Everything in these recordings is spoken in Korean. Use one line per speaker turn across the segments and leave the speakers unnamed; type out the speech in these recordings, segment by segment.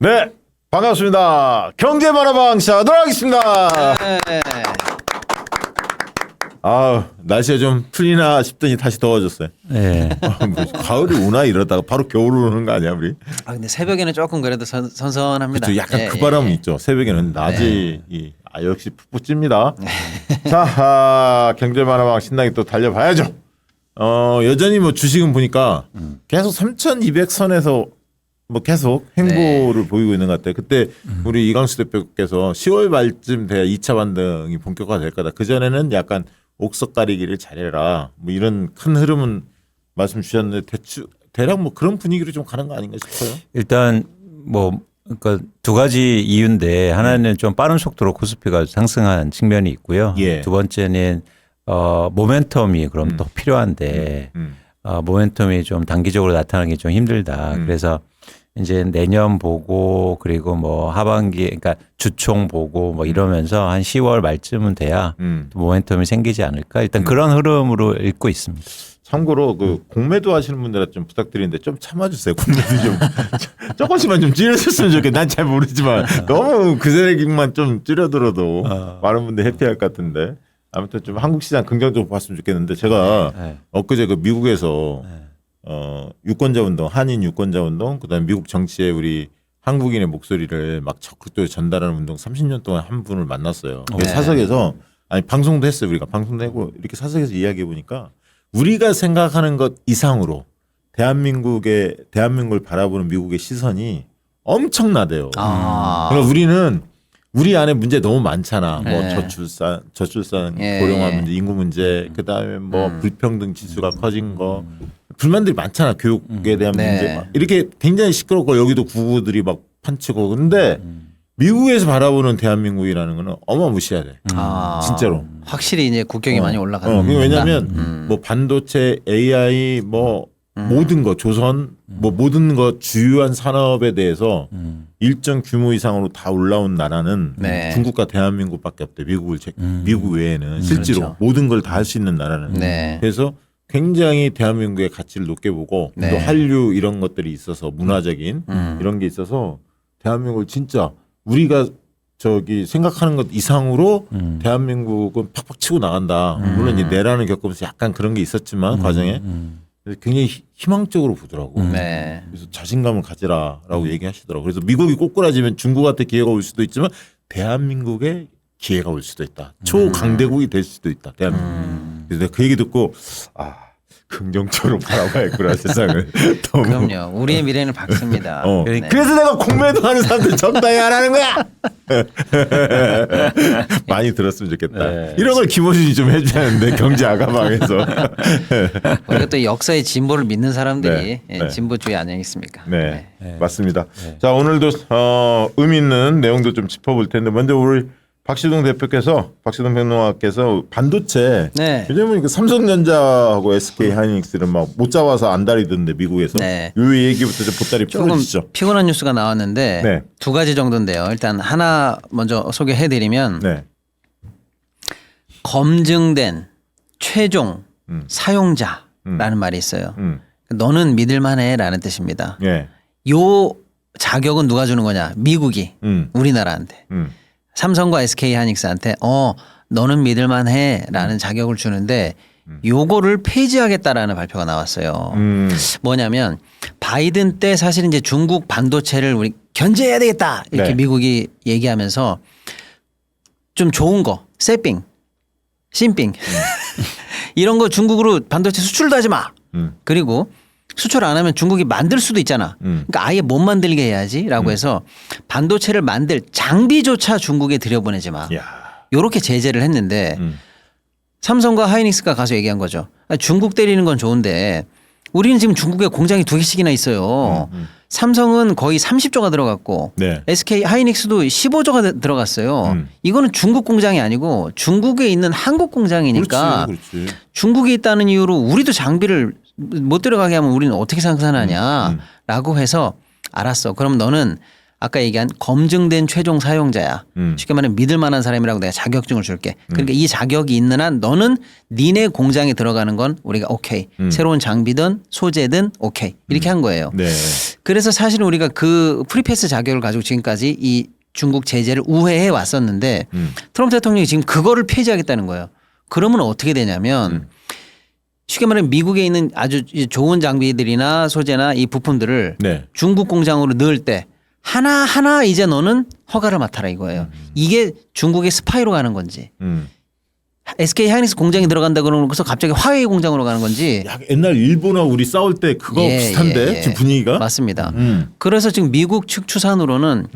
네, 반갑습니다. 경제바라방 시작하도록 하겠습니다.
네.
아, 날씨가 좀 풀리나 싶더니 다시 더워졌어요.
네.
뭐 가을이 오나 이러다가 바로 겨울 오는 거 아니야, 우리?
아 근데 새벽에는 조금 그래도 선선합니다.
그렇죠. 약간
예,
그 바람은
예.
있죠. 새벽에는 낮이 역시 푹푹 찝니다. 자, 경제바라방 신나게 또 달려봐야죠. 여전히 뭐 주식은 보니까 계속 3,200선에서 뭐 계속 행보를 보이고 있는 것 같아요. 그때 우리 이광수 대표께서 10월 말쯤 돼야 2차 반등이 본격화될 거다. 그전에는 약간 옥석 가리기를 잘해라. 뭐 이런 큰 흐름은 말씀 주셨는데 대략 뭐 그런 분위기로 좀 가는 거 아닌가 싶어요.
일단 뭐 그러니까 두 가지 이유인데 하나는 좀 빠른 속도로 코스피가 상승한 측면이 있고요.
예.
두 번째는 모멘텀이 그럼 또 필요한데 모멘텀이 좀 단기적으로 나타나기 좀 힘들다. 그래서 이제 내년 보고 그리고 뭐 하반기 그러니까 주총 보고 뭐 이러면서 한 10월 말쯤은 돼야 또 모멘텀이 생기지 않을까. 일단 그런 흐름으로 읽고 있습니다.
참고로 그 공매도 하시는 분들한테 좀 부탁드리는데 좀 참아주세요. 공매도 좀 조금씩만 좀 줄여줬으면 좋겠. 난 잘 모르지만 너무 그 세력만 좀 줄여들어도 많은 분들 해피할 것 같은데 아무튼 좀 한국 시장 긍정적으로 봤으면 좋겠는데 제가 엊그제 그 미국에서 유권자 운동, 한인 유권자 운동, 그다음에 미국 정치에 우리 한국인의 목소리를 막 적극적으로 전달하는 운동 30년 동안 한 분을 만났어요.
네.
사석에서 아니 방송도 했어요. 우리가 방송도 하고 이렇게 사석에서 이야기해 보니까 우리가 생각하는 것 이상으로 대한민국을 바라보는 미국의 시선이 엄청나대요. 그러니까 우리 안에 문제 너무 많잖아. 뭐 저출산
예.
고령화 문제, 인구 문제, 그다음에 뭐 불평등 지수가 커진 거, 불만들이 많잖아. 교육에 대한 문제 막 이렇게 굉장히 시끄럽고 여기도 구구들이 막 판치고 그런데 미국에서 바라보는 대한민국이라는 거는 어마무시하대. 진짜로.
확실히 이제 국격이 많이 올라가는.
왜냐하면 뭐 반도체, AI, 뭐 모든 거 조선, 뭐 모든 거 주요한 산업에 대해서 일정 규모 이상으로 다 올라온 나라는
네.
중국과 대한민국밖에 없대. 미국 외에는 실제로
그렇죠.
모든 걸 다 할 수 있는 나라는.
네.
그래서 굉장히 대한민국의 가치를 높게 보고
네.
또 한류 이런 것들이 있어서 문화적인 이런 게 있어서 대한민국을 진짜 우리가 저기 생각하는 것 이상으로 대한민국은 팍팍 치고 나간다. 물론 이제 내란을 겪으면서 약간 그런 게 있었지만 과정에 굉장히 희망적으로 보더라고.
네.
그래서 자신감을 가지라라고 얘기하시더라고. 그래서 미국이 꼬꾸라지면 중국한테 기회가 올 수도 있지만 대한민국에 기회가 올 수도 있다. 초강대국이 될 수도 있다. 대한민국. 그래서 내가 그 얘기 듣고 긍정적으로 바라봐야겠구나 세상을. 너무.
그럼요. 우리의 미래는 밝습니다. 네.
그래서 내가 공매도 하는 사람들 적당히 하라는 거야. 많이 들었으면 좋겠다.
네.
이런 걸 김호준이 좀 해줘야하는데 경제 아가방에서.
우리가 또 역사의 진보를 믿는 사람들이
네.
진보주의 아니겠습니까?
네, 맞습니다. 자, 오늘도 의미 있는 내용도 좀 짚어볼 텐데 먼저 우리 박시동 평론가께서 반도체
네.
요즘은 그 삼성전자하고 SK 하이닉스를 막 못 잡아서 안달이던데 미국에서
네.
이 얘기부터 좀 보따리
조금
풀어주시죠.
피곤한 뉴스가 나왔는데
네.
두 가지 정도인데요. 일단 하나 먼저 소개해드리면
네,
검증된 최종 사용자라는 말이 있어요. 너는 믿을만해라는 뜻입니다.
예,
요 자격은 누가 주는 거냐? 미국이 우리나라한테 삼성과 SK 하이닉스한테 너는 믿을만해라는 자격을 주는데 요거를 폐지하겠다라는 발표가 나왔어요. 뭐냐면 바이든 때 사실 이제 중국 반도체를 우리 견제해야 되겠다 이렇게
네.
미국이 얘기하면서 좀 좋은 거 세핑, 신핑 이런 거 중국으로 반도체 수출도 하지 마. 그리고 수출 안 하면 중국이 만들 수도 있잖아. 그러니까 아예 못 만들게 해야지라고 해서 반도체를 만들 장비조차 중국에 들여보내지 마.
야,
요렇게 제재를 했는데 삼성과 하이닉스가 가서 얘기한 거죠. 아니, 중국 때리는 건 좋은데 우리는 지금 중국에 공장이 2개씩이나 있어요. 삼성은 거의 30조가 들어갔고
네.
SK 하이닉스도 15조가 들어갔어요. 이거는 중국 공장이 아니고 중국에 있는 한국 공장이니까
그렇지.
중국에 있다는 이유로 우리도 장비를 못 들어가게 하면 우리는 어떻게 생산하냐라고 해서 알았어. 그럼 너는 아까 얘기한 검증된 최종 사용자야. 쉽게 말하면 믿을 만한 사람이라고 내가 자격증을 줄게. 그러니까 이 자격이 있는 한 너는 니네 공장에 들어가는 건 우리가 오케이. 새로운 장비든 소재든 오케이. 이렇게 한 거예요.
네.
그래서 사실은 우리가 그 프리패스 자격을 가지고 지금까지 이 중국 제재를 우회해 왔었는데 트럼프 대통령이 지금 그거를 폐지하겠다는 거예요. 그러면 어떻게 되냐면 쉽게 말하면 미국에 있는 아주 좋은 장비들이나 소재나 이 부품들을
네.
중국 공장으로 넣을 때 하나하나 이제 너는 허가를 맡아라 이거예요. 이게 중국의 스파이로 가는 건지 SK 하이닉스 공장에 들어간다 그러면 그래서 갑자기 화웨이 공장으로 가는 건지
약 옛날 일본하고 우리 싸울 때 그거 비슷한데 지금 분위기가
맞습니다. 그래서 지금 미국 측 추산으로는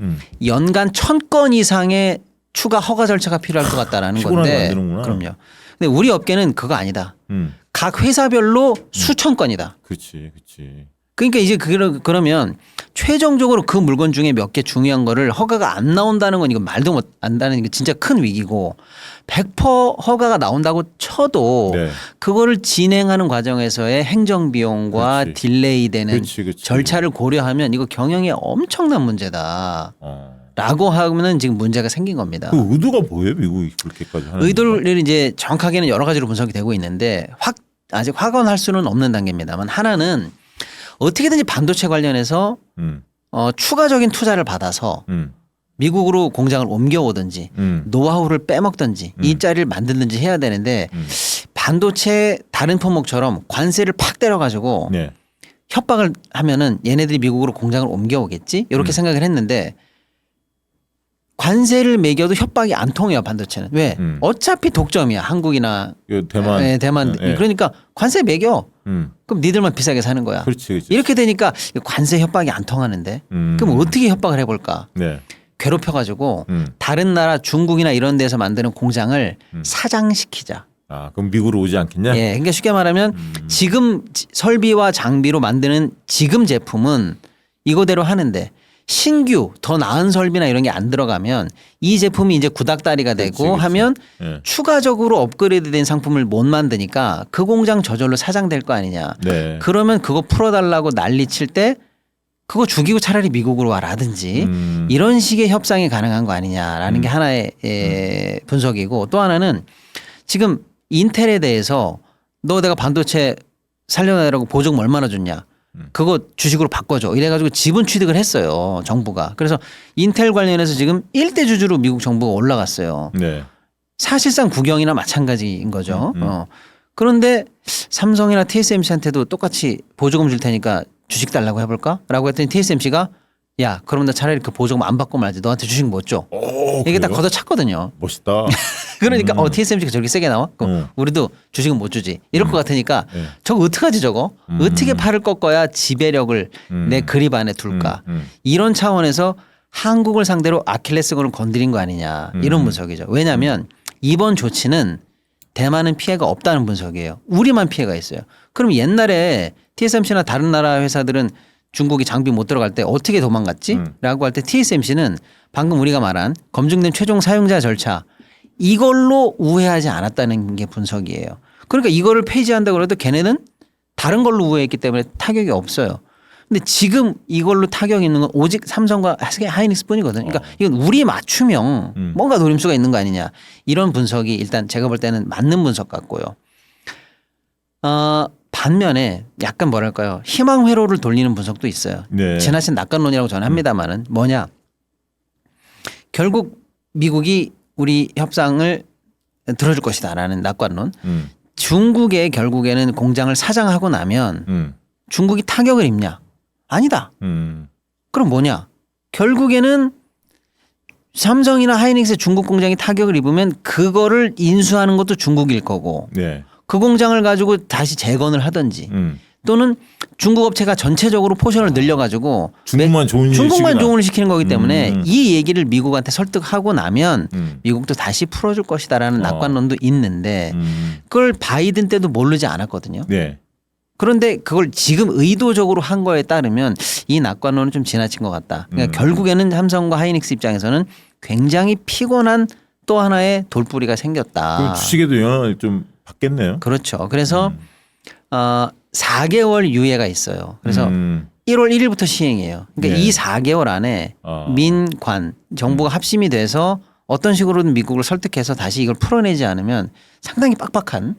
연간 1,000건 이상의 추가 허가 절차가 필요할 것 같다라는 건데
만드는구나.
그럼요. 근데 우리 업계는 그거 아니다. 각 회사별로 수천 건이다.
그렇지, 그렇지.
그러니까 이제 그러면 최종적으로 그 물건 중에 몇 개 중요한 거를 허가가 안 나온다는 건 이건 말도 못 한다는 게 진짜 큰 위기고 100% 허가가 나온다고 쳐도
네.
그거를 진행하는 과정에서의 행정 비용과
그렇지.
딜레이 되는
그렇지.
절차를 고려하면 이거 경영에 엄청난 문제다. 라고 하면은 지금 문제가 생긴 겁니다.
그 의도가 뭐예요, 미국이 그렇게까지 하는?
의도를 이제 정확하게는 여러 가지로 분석이 되고 있는데 아직 확언할 수는 없는 단계입니다만 하나는 어떻게든지 반도체 관련해서 추가적인 투자를 받아서 미국으로 공장을 옮겨오든지 노하우를 빼먹든지 일자리를 만들든지 해야 되는데 반도체 다른 품목처럼 관세를 팍 때려가지고
네.
협박을 하면은 얘네들이 미국으로 공장을 옮겨오겠지 이렇게 생각을 했는데 관세를 매겨도 협박이 안 통해요 반도체는. 왜? 어차피 독점이야 한국이나
대만.
네, 대만.
네.
그러니까 관세 매겨. 그럼 니들만 비싸게 사는 거야.
그렇지, 그렇지.
이렇게 되니까 관세 협박이 안 통하는데 그럼 어떻게 협박을 해볼까?
네.
괴롭혀가지고 다른 나라 중국이나 이런 데서 만드는 공장을 사장시키자.
아, 그럼 미국으로 오지 않겠냐?
예, 그러니까 쉽게 말하면 지금 설비와 장비로 만드는 지금 제품은 이거대로 하는데 신규 더 나은 설비나 이런 게 안 들어가면 이 제품이 이제 구닥다리가 되고
그렇지.
하면
네.
추가적으로 업그레이드된 상품을 못 만드니까 그 공장 저절로 사장될 거 아니냐.
네.
그러면 그거 풀어달라고 난리 칠 때 그거 죽이고 차라리 미국으로 와라든지 이런 식의 협상이 가능한 거 아니냐라는 게 하나의 분석이고 또 하나는 지금 인텔에 대해서 너 내가 반도체 살려내라고 보조금 얼마나 줬냐. 그거 주식으로 바꿔줘. 이래가지고 지분 취득을 했어요. 정부가. 그래서 인텔 관련해서 지금 1대 주주로 미국 정부가 올라갔어요.
네.
사실상 국영이나 마찬가지인 거죠. 그런데 삼성이나 TSMC한테도 똑같이 보조금 줄 테니까 주식 달라고 해볼까? 라고 했더니 TSMC가 야 그럼 나 차라리 그 보조금 안 받고 말지 너한테 주식 못 줘.
오,
이게 딱
그래요?
걷어찼거든요.
멋있다.
그러니까 TSMC가 저렇게 세게 나와? 그럼 우리도 주식은 못 주지. 이럴 것 같으니까
네.
저거 어떡하지 저거? 어떻게 팔을 꺾어야 지배력을 내 그립 안에 둘까? 이런 차원에서 한국을 상대로 아킬레스건을 건드린 거 아니냐 이런 분석이죠. 왜냐하면 이번 조치는 대만은 피해가 없다는 분석이에요. 우리만 피해가 있어요. 그럼 옛날에 TSMC나 다른 나라 회사들은 중국이 장비 못 들어갈 때 어떻게 도망갔지? 라고 할 때 TSMC는 방금 우리가 말한 검증된 최종 사용자 절차 이걸로 우회하지 않았다는 게 분석이에요. 그러니까 이거를 폐지한다고 해도 걔네는 다른 걸로 우회했기 때문에 타격이 없어요. 근데 지금 이걸로 타격이 있는 건 오직 삼성과 하이닉스뿐이거든요. 그러니까 이건 우리 맞춤형 뭔가 노림수가 있는 거 아니냐. 이런 분석이 일단 제가 볼 때는 맞는 분석 같고요. 반면에 약간 뭐랄까요. 희망 회로를 돌리는 분석도 있어요.
네.
지나친 낙관론이라고 저는 합니다만은 뭐냐. 결국 미국이 우리 협상을 들어줄 것이다라는 낙관론. 중국에 결국에는 공장을 사장하고 나면 중국이 타격을 입냐? 아니다. 그럼 뭐냐? 결국에는 삼성이나 하이닉스의 중국 공장이 타격을 입으면 그거를 인수하는 것도 중국일 거고
네.
그 공장을 가지고 다시 재건을 하든지 또는 중국 업체가 전체적으로 포션을 늘려가지고
중국만 좋은
중국만
시키나.
좋은을 시키는 거기 때문에 이 얘기를 미국한테 설득하고 나면 미국도 다시 풀어줄 것이다라는 낙관론도 있는데 그걸 바이든 때도 모르지 않았거든요.
네.
그런데 그걸 지금 의도적으로 한 거에 따르면 이 낙관론은 좀 지나친 것 같다. 그러니까 결국에는 삼성과 하이닉스 입장에서는 굉장히 피곤한 또 하나의 돌부리가 생겼다.
그럼 주식에도 영향을 좀 받겠네요.
그렇죠. 그래서 4개월 유예가 있어요. 그래서 1월 1일부터 시행이에요. 그러니까
네.
이 4개월 안에
어.
민관 정부가 합심이 돼서 어떤 식으로든 미국을 설득해서 다시 이걸 풀어내지 않으면 상당히 빡빡한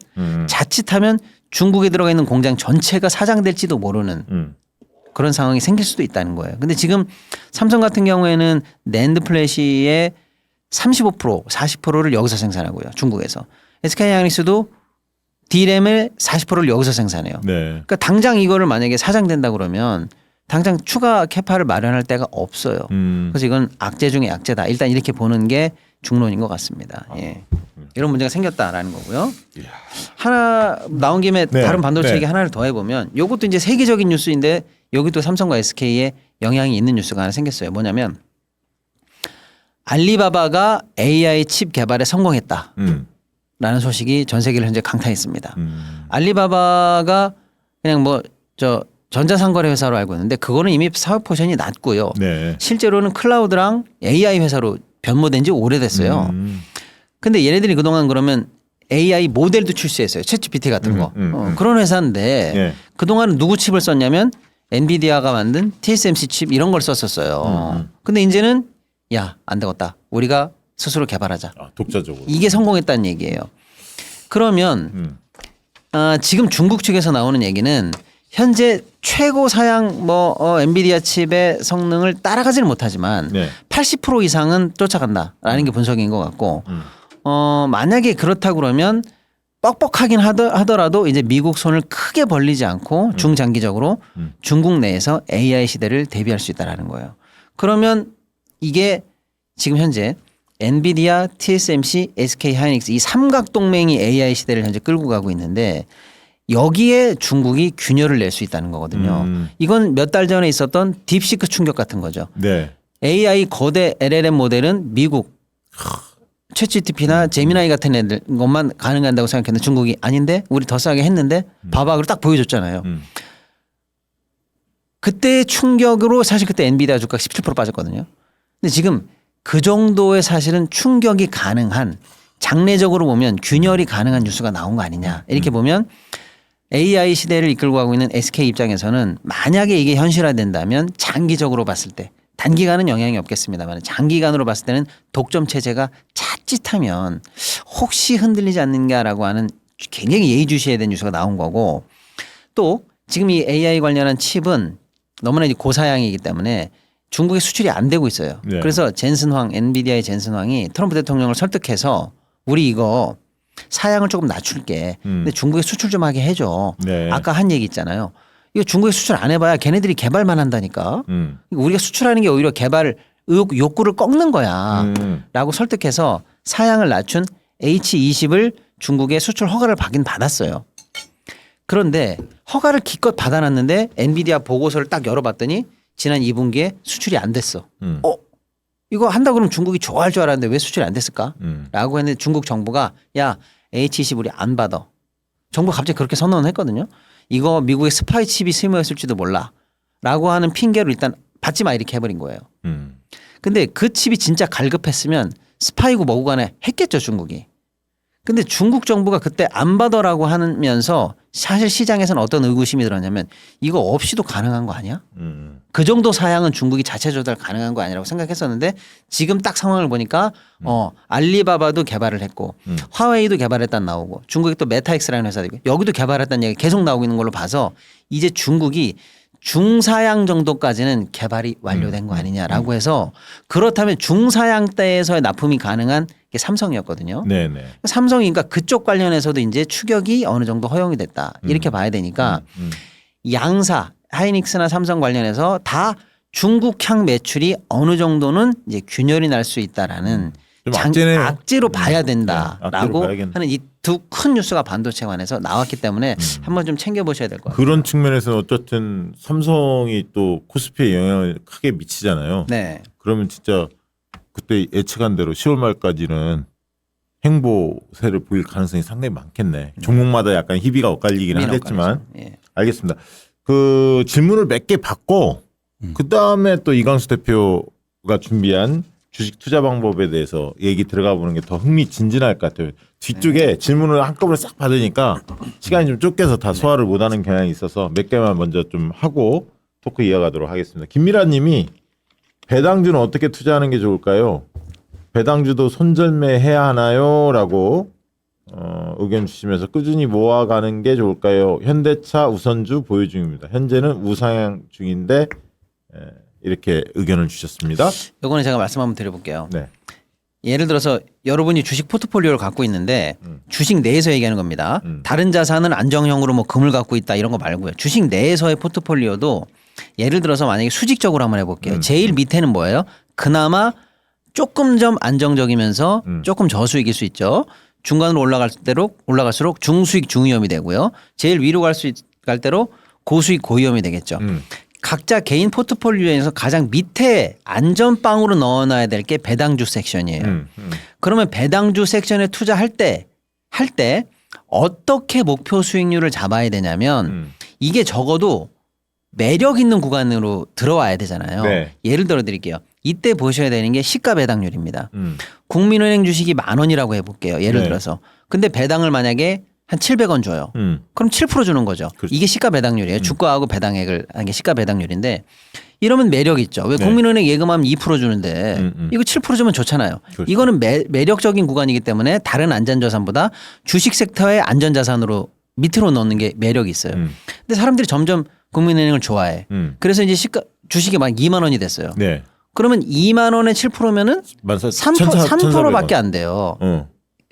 자칫하면 중국에 들어가 있는 공장 전체가 사장될지도 모르는 그런 상황이 생길 수도 있다는 거예요. 근데 지금 삼성 같은 경우에는 낸드 플래시의 35% 40%를 여기서 생산하고요. 중국에서. SK하이닉스도 D램의 40%를 여기서 생산해요.
네.
그러니까 당장 이거를 만약에 사장된다 그러면 당장 추가 캐파를 마련할 데가 없어요. 그래서 이건 악재 중에 약재다. 일단 이렇게 보는 게 중론인 것 같습니다. 예. 이런 문제가 생겼다라는 거고요. 하나 나온 김에
네.
다른 반도체
네.
얘기 하나를 더 해보면 이것도 이제 세계적인 뉴스인데 여기도 삼성과 SK에 영향이 있는 뉴스가 하나 생겼어요. 뭐냐면 알리바바가 AI 칩 개발에 성공했다. 라는 소식이 전 세계를 현재 강타했습니다. 알리바바가 그냥 뭐 저 전자상거래 회사로 알고 있는데 그거는 이미 사업 포션이 낮고요.
네.
실제로는 클라우드랑 AI 회사로 변모된 지 오래됐어요. 근데 얘네들이 그동안 그러면 AI 모델도 출시했어요. 챗GPT 같은 거. 그런 회사인데
예.
그동안은 누구 칩을 썼냐면 엔비디아가 만든 TSMC 칩 이런 걸 썼었어요. 근데 이제는 야, 안 되겠다. 우리가 스스로 개발하자.
아, 독자적으로.
이게 성공했다는 얘기예요. 그러면 지금 중국 측에서 나오는 얘기는 현재 최고 사양 엔비디아 칩의 성능을 따라가지는 못하지만
네.
80% 이상은 쫓아간다라는 게 분석인 것 같고 만약에 그렇다 그러면 뻑뻑하긴 하더라도 이제 미국 손을 크게 벌리지 않고 중장기적으로 중국 내에서 AI 시대를 대비할 수 있다라는 거예요. 그러면 이게 지금 현재 엔비디아, TSMC, SK하이닉스 이 삼각 동맹이 AI 시대를 현재 끌고 가고 있는데 여기에 중국이 균열을 낼 수 있다는 거거든요. 이건 몇 달 전에 있었던 딥시크 충격 같은 거죠.
네.
AI 거대 LLM 모델은 미국 챗GPT나 제미나이 같은 애들 것만 가능한다고 생각했는데 중국이 아닌데 우리 더 싸게 했는데 봐봐 그걸 딱 보여줬잖아요. 그때의 충격으로 사실 그때 엔비디아 주가 17% 빠졌거든요. 근데 지금 그 정도의 사실은 충격이 가능한 장래적으로 보면 균열이 가능한 뉴스가 나온 거 아니냐. 이렇게 보면 AI 시대를 이끌고 가고 있는 SK 입장에서는 만약에 이게 현실화된다면 장기적으로 봤을 때 단기간은 영향이 없겠습니다만 장기간으로 봤을 때는 독점 체제가 자칫하면 혹시 흔들리지 않는가라고 하는 굉장히 예의주시해야 되는 뉴스가 나온 거고 또 지금 이 AI 관련한 칩은 너무나 이제 고사양이기 때문에 중국에 수출이 안 되고 있어요.
네.
그래서 젠슨 황, 엔비디아의 젠슨 황이 트럼프 대통령을 설득해서 우리 이거 사양을 조금 낮출게. 근데 중국에 수출 좀 하게 해줘.
네.
아까 한 얘기 있잖아요. 이거 중국에 수출 안 해봐야 걔네들이 개발만 한다니까. 우리가 수출하는 게 오히려 개발 욕구를 꺾는 거야. 라고 설득해서 사양을 낮춘 H20을 중국에 수출 허가를 받긴 받았어요. 그런데 허가를 기껏 받아놨는데 엔비디아 보고서를 딱 열어봤더니 지난 2분기에 수출이 안 됐어. 이거 한다 그러면 중국이 좋아할 줄 알았는데 왜 수출이 안 됐을까? 라고 했는데 중국 정부가 야 H20 우리 안 받아. 정부가 갑자기 그렇게 선언을 했거든요. 이거 미국의 스파이 칩이 스모였을지도 몰라. 라고 하는 핑계로 일단 받지 마 이렇게 해버린 거예요. 근데 그 칩이 진짜 갈급했으면 스파이고 뭐고 간에 했겠죠 중국이. 근데 중국 정부가 그때 안 받아라고 하면서 사실 시장에서는 어떤 의구심이 들었냐면 이거 없이도 가능한 거 아니야? 그 정도 사양은 중국이 자체 조달 가능한 거 아니라고 생각했었는데 지금 딱 상황을 보니까 알리바바도 개발을 했고 화웨이도 개발했다는 나오고 중국에 또 메타엑스라는 회사도 있고 여기도 개발했다는 얘기가 계속 나오고 있는 걸로 봐서 이제 중국이 중사양 정도까지는 개발이 완료된 거 아니냐라고 해서 그렇다면 중사양대에서의 납품이 가능한 게 삼성이었거든요.
네네.
삼성이 그러니까 그쪽 관련해서도 이제 추격이 어느 정도 허용이 됐다. 이렇게 봐야 되니까 양사 하이닉스나 삼성 관련해서 다 중국향 매출이 어느 정도는 이제 균열이 날 수 있다라는
좀 악재네요.
악재로 봐야
악재로
된다라고
봐야겠네.
하는 이 두 큰 뉴스가 반도체 관해서 나왔기 때문에 한번 좀 챙겨보셔야 될 것 같아요.
그런 측면에서는 어쨌든 삼성이 또 코스피에 영향을 크게 미치잖아요.
네.
그러면 진짜 그때 예측한 대로 10월 말까지는 행보세를 보일 가능성이 상당히 많겠네. 종목마다 약간 희비가 엇갈리긴 하겠지만.
예.
알겠습니다. 그 질문을 몇 개 받고 그 다음에 또 이광수 대표가 준비한 주식 투자 방법에 대해서 얘기 들어가 보는 게 더 흥미진진할 것 같아요. 뒤쪽에 질문을 한꺼번에 싹 받으니까 시간이 좀 쫓겨서 다 소화를 못하는 경향이 있어서 몇 개만 먼저 좀 하고 토크 이어가도록 하겠습니다. 김미라님이 배당주는 어떻게 투자하는 게 좋을까요? 배당주도 손절매해야 하나요? 라고 의견 주시면서 꾸준히 모아가는 게 좋을까요? 현대차 우선주 보유 중입니다. 현재는 우상향 중인데 이렇게 의견을 주셨습니다.
이거는 제가 말씀 한번 드려볼게요.
네.
예를 들어서 여러분이 주식 포트폴리오를 갖고 있는데 주식 내에서 얘기하는 겁니다. 다른 자산은 안정형으로 뭐 금을 갖고 있다 이런 거 말고요. 주식 내에서의 포트폴리오도 예를 들어서 만약에 수직적으로 한번 해볼게요. 제일 밑에는 뭐예요? 그나마 조금 좀 안정적이면서 조금 저수익일 수 있죠. 중간으로 올라갈수록 중수익 중위험이 되고요. 제일 위로 갈 대로 고수익 고위험이 되겠죠. 각자 개인 포트폴리오에서 가장 밑에 안전빵으로 넣어놔야 될 게 배당주 섹션이에요. 그러면 배당주 섹션에 투자할 때 어떻게 목표 수익률을 잡아야 되냐면 이게 적어도 매력 있는 구간으로 들어와야 되잖아요.
네.
예를 들어 드릴게요. 이때 보셔야 되는 게 시가 배당률입니다. 국민은행 주식이 10,000원이라고 해볼게요. 예를
네.
들어서. 근데 배당을 만약에 한 700원 줘요. 그럼 7% 주는 거죠.
그렇죠.
이게 시가 배당률이에요. 주가하고 배당액을 한 게 시가 배당률인데 이러면 매력 있죠. 왜
네.
국민은행 예금하면 2% 주는데 이거 7% 주면 좋잖아요.
그렇죠.
이거는 매력적인 구간이기 때문에 다른 안전자산보다 주식 섹터의 안전자산으로 밑으로 넣는 게 매력이 있어요. 근데 사람들이 점점 국민은행을 좋아해. 그래서 이제 주식이 막 2만 원이 됐어요.
네.
그러면 2만 원에 7%면은 3%밖에 안 돼요.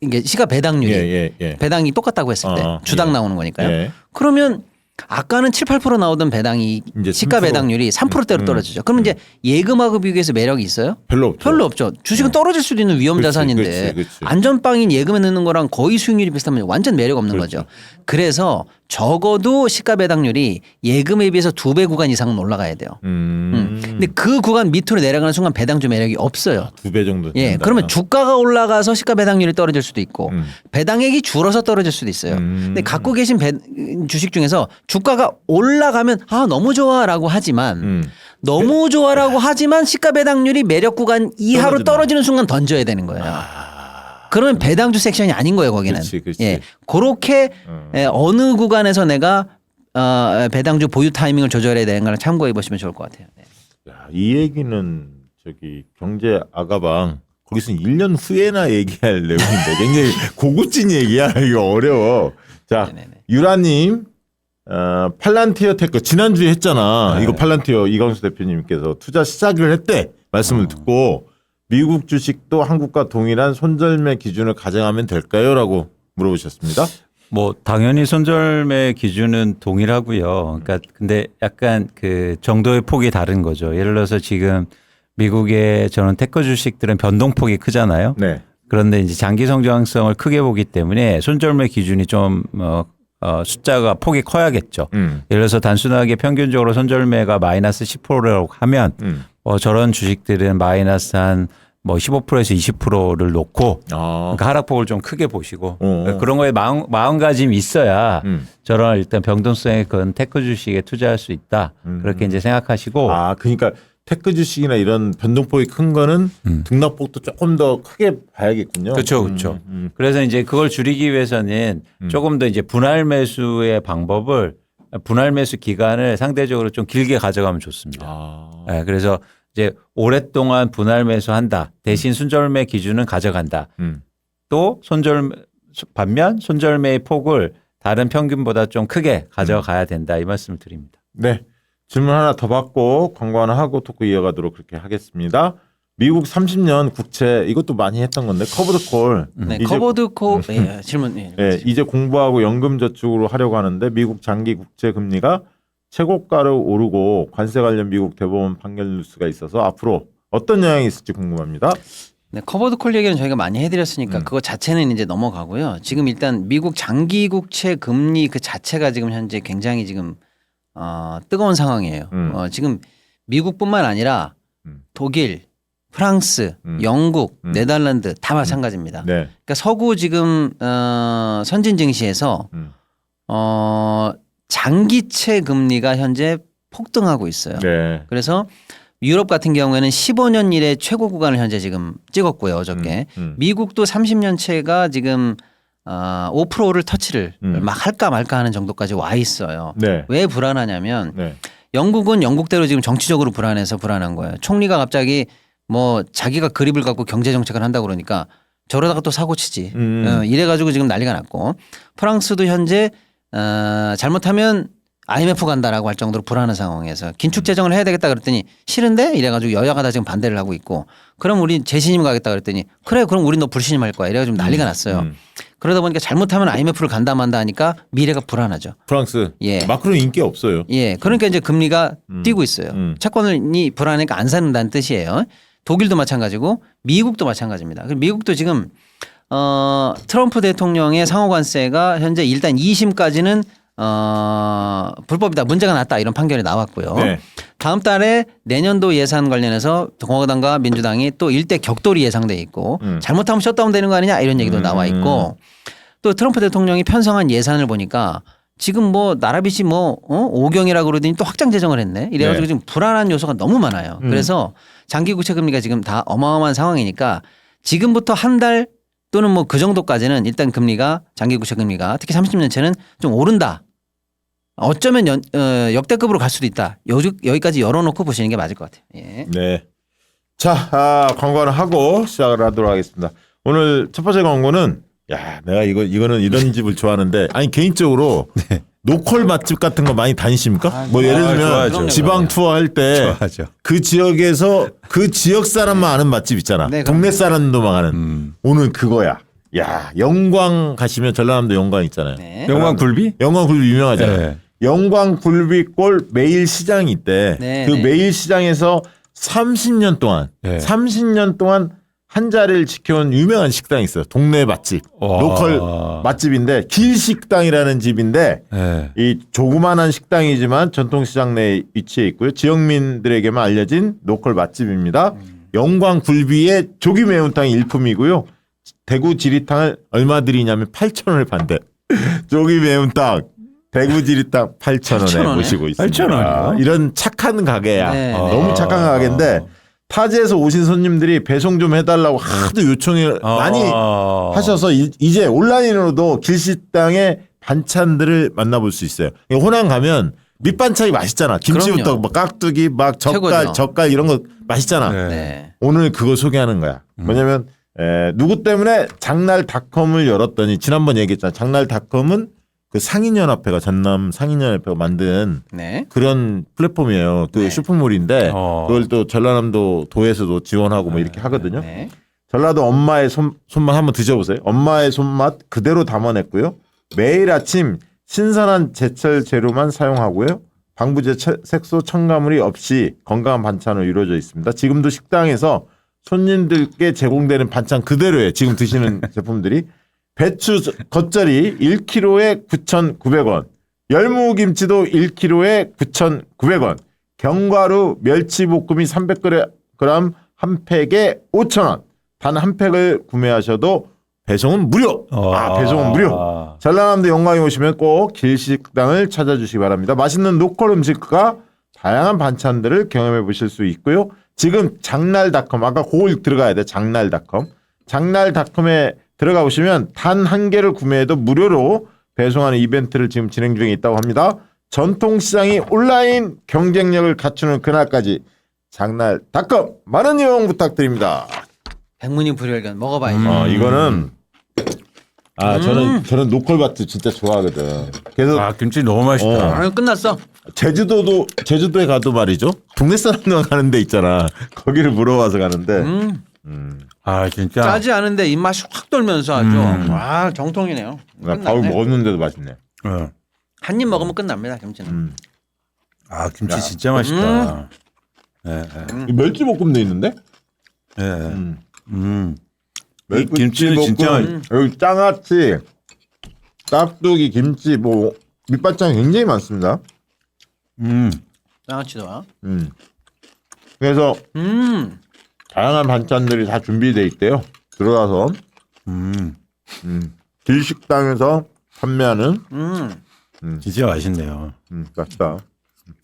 이게 시가 배당률이
예.
배당이 똑같다고 했을 때 주당
예.
나오는 거니까요.
예.
그러면 아까는 7, 8% 나오던 배당이
이제
시가
3%.
배당률이 3%대로 떨어지죠. 그러면 이제 예금하고 비교해서 매력이 있어요?
별로 없죠.
별로 없죠. 주식은 떨어질 수도 있는 위험
그렇지,
자산인데
그렇지.
안전빵인 예금에 넣는 거랑 거의 수익률이 비슷하면 완전 매력 없는 거죠. 그래서 적어도 시가 배당률이 예금에 비해서 2배 구간 이상은 올라가야 돼요. 근데 그 구간 밑으로 내려가는 순간 배당주 매력이 없어요.
2배 정도.
예,
된다.
그러면 주가가 올라가서 시가 배당률이 떨어질 수도 있고 배당액이 줄어서 떨어질 수도 있어요. 근데 갖고 계신 주식 중에서 주가가 올라가면 아 너무 좋아라고 하지만 너무 좋아라고 하지만 시가 배당률이 매력 구간 이하로
떨어진다.
떨어지는 순간 던져야 되는 거예요. 그러면 배당주 섹션이 아닌 거예요, 거기는.
그렇지.
예, 그렇게 어느 구간에서 내가 배당주 보유 타이밍을 조절해야 되는가를 참고해 보시면 좋을 것 같아요. 네.
야, 이 얘기는 저기 경제 아가방 거기서 1년 후에나 얘기할 내용인데 굉장히 고급진 얘기야. 이거 어려워. 자,
네네네.
유라님, 팔란티어 테크 지난주에 했잖아.
네.
이거 팔란티어 이광수 대표님께서 투자 시작을 했대 말씀을 듣고 미국 주식도 한국과 동일한 손절매 기준을 가정하면 될까요?라고 물어보셨습니다.
뭐 당연히 손절매 기준은 동일하고요. 그러니까 근데 약간 그 정도의 폭이 다른 거죠. 예를 들어서 지금 미국의 저는 테크 주식들은 변동폭이 크잖아요.
네.
그런데 이제 장기 성장성을 크게 보기 때문에 손절매 기준이 좀 숫자가 폭이 커야겠죠. 예를 들어서 단순하게 평균적으로 손절매가 마이너스 10%라고 하면 저런 주식들은 마이너스 한 뭐 15%에서 20%를 놓고 그러니까 하락폭을 좀 크게 보시고 그런 거에 마음가짐이 있어야 저런 일단 병동성의 그런 테크 주식에 투자할 수 있다. 그렇게 이제 생각하시고
그러니까 테크 주식이나 이런 변동폭이 큰 거는 등락폭도 조금 더 크게 봐야겠군요.
그렇죠. 그래서 이제 그걸 줄이기 위해서는 조금 더 이제 분할 매수의 방법을 분할 매수 기간을 상대적으로 좀 길게 가져가면 좋습니다. 네, 그래서 이제 오랫동안 분할 매수한다. 대신 손절매 기준은 가져간다. 또 반면 손절매의 폭을 다른 평균보다 좀 크게 가져가야 된다. 이 말씀을 드립니다.
네. 질문 하나 더 받고 광고 하나 하고 토크 이어가도록 그렇게 하겠습니다. 미국 30년 국채 이것도 많이 했던 건데 커버드 콜.
네, 커버드 콜 질문.
이제 공부하고 연금 저축으로 하려고 하는데 미국 장기 국채 금리가 최고가로 오르고 관세 관련 미국 대법원 판결 뉴스가 있어서 앞으로 어떤 영향이 있을지 궁금합니다.
네, 커버드 콜 얘기는 저희가 많이 해드렸으니까 그거 자체는 이제 넘어가고요. 지금 일단 미국 장기 국채 금리 그 자체가 지금 현재 굉장히 지금 뜨거운 상황이에요. 지금 미국뿐만 아니라 독일, 프랑스, 영국, 네덜란드 다 마찬가지입니다.
네.
그러니까 서구 지금 선진 증시에서 장기채 금리가 현재 폭등하고 있어요.
네.
그래서 유럽 같은 경우에는 15년 이래 최고 구간을 현재 지금 찍었고요. 어저께. 미국도 30년채가 지금 5%를 터치를 막 할까 말까 하는 정도까지 와 있어요.
네.
왜 불안하냐면
네.
영국은 영국대로 지금 정치적으로 불안해서 불안한 거예요. 총리가 갑자기 뭐 자기가 그립을 갖고 경제 정책을 한다고 그러니까 저러다가 또 사고 치지. 이래가지고 지금 난리가 났고 프랑스도 현재 잘못하면 IMF 간다라고 할 정도로 불안한 상황에서 긴축 재정을 해야 되겠다 그랬더니 싫은데 이래가지고 여야가 다 지금 반대를 하고 있고 그럼 우리 재신임 가겠다 그랬더니 그래 그럼 우린 너 불신임할 거야 이래가지고 난리가 났어요. 그러다 보니까 잘못하면 IMF를 간다 만다 하니까 미래가 불안하죠.
프랑스.
예.
마크롱 인기 없어요.
예. 그러니까 이제 금리가 뛰고 있어요. 채권이 불안하니까 안 사는다는 뜻이에요. 독일도 마찬가지고 미국도 마찬가지입니다. 미국도 지금 트럼프 대통령의 상호관세가 현재 일단 2심까지는 불법이다 문제가 났다 이런 판결이 나왔고요.
네.
다음 달에 내년도 예산 관련해서 공화당과 민주당이 또 일대 격돌이 예상돼 있고 잘못하면 셧다운 되는 거 아니냐 이런 얘기도 나와 있고 또 트럼프 대통령이 편성한 예산을 보니까 지금 뭐 나라빚이 뭐 5경이라고 그러더니 또 확장 재정을 했네. 이래가지고
네.
지금 불안한 요소가 너무 많아요. 그래서 장기 국채 금리가 지금 다 어마어마한 상황이니까 지금부터 한 달 또는 뭐 그 정도까지는 일단 금리가 장기 국채 금리가 특히 30년채는 좀 오른다. 어쩌면 역대급으로 갈 수도 있다. 여기까지 열어놓고 보시는 게 맞을 것 같아요. 예.
네. 자, 광고를 하고 시작을 하도록 하겠습니다. 오늘 첫 번째 광고는 야, 내가 이거는 이런 집을 좋아하는데 아니 개인적으로 노컬 맛집 같은 거 많이 다니십니까? 뭐 예를 들면
좋아하죠.
지방 투어 할 때
좋아하죠.
그 지역에서 그 지역 사람만 아는 맛집 있잖아.
네,
동네 사람도만 아는. 오늘 그거야. 야, 영광 가시면 전라남도 영광 있잖아요.
네.
영광 굴비?
영광 굴비 유명하잖아요.
네.
영광 굴비골 매일 시장이 있대.
네,
그
네.
매일 시장에서 30년 동안
네.
30년 동안 한 자리를 지켜온 유명한 식당이 있어요. 동네 맛집.
와.
로컬 맛집인데 길식당이라는 집인데
네.
이 조그만한 식당이지만 전통시장 내에 위치해 있고요. 지역민들에게만 알려진 로컬 맛집입니다. 영광 굴비의 조기 매운탕이 일품이고요. 대구 지리탕을 얼마 드리냐면 8,000원을 판대. 조기 매운탕 대구 지리탕 8,000원에
8,000원에?
모시고 있습니다.
8,000원이요?
이런 착한 가게야.
네,
너무 착한 가게인데 타지에서 오신 손님들이 배송 좀 해달라고 하도 요청을 많이 하셔서 이제 온라인으로도 길식당의 반찬들을 만나볼 수 있어요. 호남 가면 밑반찬이 맛있잖아. 김치부터
그럼요.
뭐 깍두기 막
최고죠.
젓갈 이런 거 맛있잖아.
네.
네.
오늘 그거 소개하는 거야. 뭐냐면 누구 때문에 장날닷컴을 열었더니 지난번 얘기했잖아. 장날닷컴은 그 상인연합회가 전남 상인연합회가 만든
네.
그런 플랫폼이에요. 그
네.
쇼핑몰인데 그걸 또 전라남도 도에서도 지원하고 뭐 이렇게 하거든요.
네.
전라도 엄마의 손맛 한번 드셔보세요. 엄마의 손맛 그대로 담아냈고요. 매일 아침 신선한 제철 재료만 사용하고요. 방부제 색소 첨가물이 없이 건강한 반찬으로 이루어져 있습니다. 지금도 식당에서 손님들께 제공되는 반찬 그대로예요. 지금 드시는 제품들이. 배추 겉절이 1kg에 9,900원. 열무김치도 1kg에 9,900원. 견과류 멸치볶음이 300g 한 팩에 5,000원. 단 한 팩을 구매하셔도 배송은 무료. 배송은 무료. 전라남도 영광에 오시면 꼭 길식당을 찾아주시기 바랍니다. 맛있는 로컬 음식과 다양한 반찬들을 경험해 보실 수 있고요. 지금 장날닷컴 아까 그걸 들어가야 돼. 장날닷컴. 장날닷컴에 들어가 보시면 단 한 개를 구매해도 무료로 배송하는 이벤트를 지금 진행 중에 있다고 합니다. 전통시장이 온라인 경쟁력을 갖추는 그날까지 장날닷컴 많은 이용 부탁드립니다.
백문이 불여일견 먹어봐야지.
이거는 저는 노컬 맛집 진짜 좋아하거든. 그래서
김치 너무 맛있다.
아유 끝났어.
제주도에 가도 말이죠. 동네 사람들 가는 데 있잖아. 거기를 물어봐서 가는데
진짜.
짜지 않은데 입맛이 확 돌면서 아주 와 정통이네요.
나 밥을 먹었는데도 맛있네.
한 입 먹으면 끝납니다 김치는.
김치 진짜 맛있다.
이 멸치볶음도 있는데?
이 김치는 진짜
여기 장아찌, 깍두기, 김치 뭐 밑반찬이 굉장히 많습니다.
장아찌도 와.
그래서 다양한 반찬들이 다 준비되어 있대요. 들어가서 길식당에서 판매하는
진짜 맛있네요.
맛있다.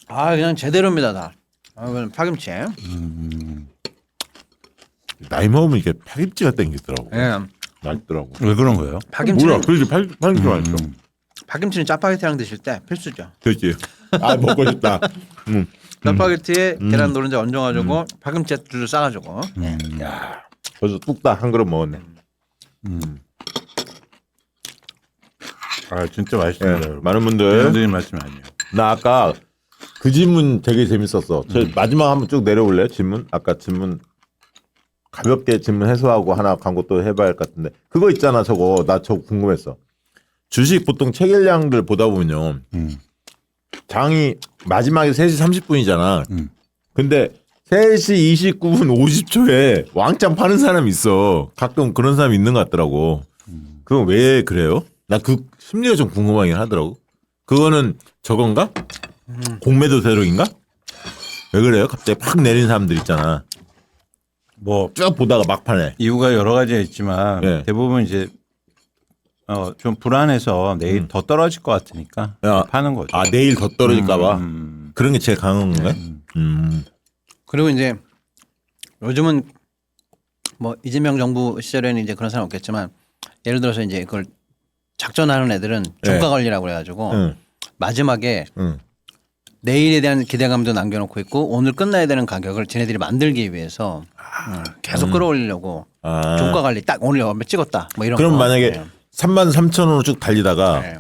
아 그냥 제대로입니다 다. 이건 파김치.
나이 먹으면 이게 파김치가 땡기더라고.
예.
맛있더라고.
왜 그런 거예요?
파김치는
뭐야? 그러지 파김치 맛있어.
파김치는 짜파게티랑 드실 때 필수죠.
그렇지. 아 먹고 싶다.
짜파게티에 계란 노른자 얹어가지고 파김치 줄줄 싸가지고.
야, 벌써 뚝딱 한 그릇 먹었네.
아 진짜 맛있습니다.
예,
여러분.
많은 분들
여러분들이 말씀 아니에요.
나 아까 그 질문 되게 재밌었어. 저 마지막 한번 쭉 내려올래요? 질문? 아까 질문 가볍게 질문 해소하고 하나 광고 또 해봐야 할 것 같은데 그거 있잖아 저거 나 저거 궁금했어. 주식 보통 체결량들 보다 보면요. 장이 마지막에 3시 30분이잖아. 근데 3시 29분 50초에 왕창 파는 사람이 있어. 가끔 그런 사람이 있는 것 같더라고. 그건 왜 그래요? 나 그 심리가 좀 궁금하긴 하더라고. 그거는 저건가? 공매도 세력인가? 왜 그래요? 갑자기 팍 내린 사람들 있잖아.
뭐
쭉 보다가 막판에.
이유가 여러 가지가 있지만
네.
대부분 이제 좀 불안해서 내일 더 떨어질 것 같으니까
야,
파는 거죠.
아 내일 더 떨어질까봐 그런 게 제일 강한 건가요?
그리고 이제 요즘은 뭐 이재명 정부 시절에는 이제 그런 사람 없겠지만 예를 들어서 이제 그걸 작전하는 애들은 종가 관리라고 그래가지고 마지막에 내일에 대한 기대감도 남겨놓고 있고 오늘 끝나야 되는 가격을 지네들이 만들기 위해서 계속 끌어올리려고 종가 관리 딱 오늘 얼마 찍었다 뭐 이런
그럼
거.
만약에
네.
33,000원으로 쭉 달리다가
네.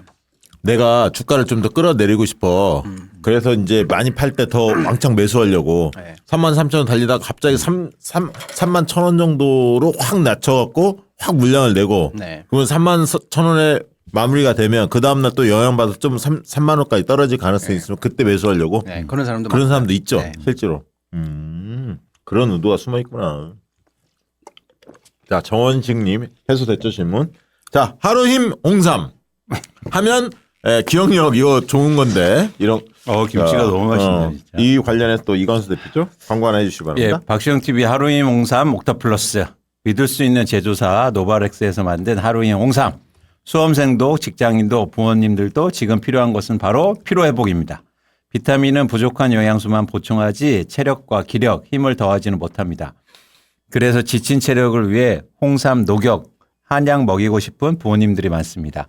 내가 주가를 좀 더 끌어내리고 싶어. 그래서 이제 많이 팔 때 더 왕창 매수하려고
네.
33,000원 달리다가 갑자기 31,000원 정도로 확 낮춰갖고 확 물량을 내고
네.
그러면 31,000원에 마무리가 되면 그 다음날 또 영향받아서 좀 3만 원까지 떨어질 가능성이 있으면 그때 매수하려고
네, 그런 사람도
그런
많고요.
사람도 있죠.
네.
실제로. 그런 의도가 숨어 있구나. 자, 정원식님 해소됐죠 질문. 자, 하루힘 홍삼 하면 기억력 이거 좋은 건데 이런
김치가 너무 맛있네 진짜.
이 관련해서 또 이건수 대표죠 광고 하나 해주시기
예,
바랍니다.
박시영 TV 하루임 홍삼 옥타플러스 믿을 수 있는 제조사 노바렉스에서 만든 하루임 홍삼. 수험생도 직장인도 부모님들도 지금 필요한 것은 바로 피로회복입니다. 비타민은 부족한 영양소만 보충하지 체력과 기력, 힘을 더하지는 못합니다. 그래서 지친 체력을 위해 홍삼 녹역, 한약 먹이고 싶은 부모님들이 많습니다.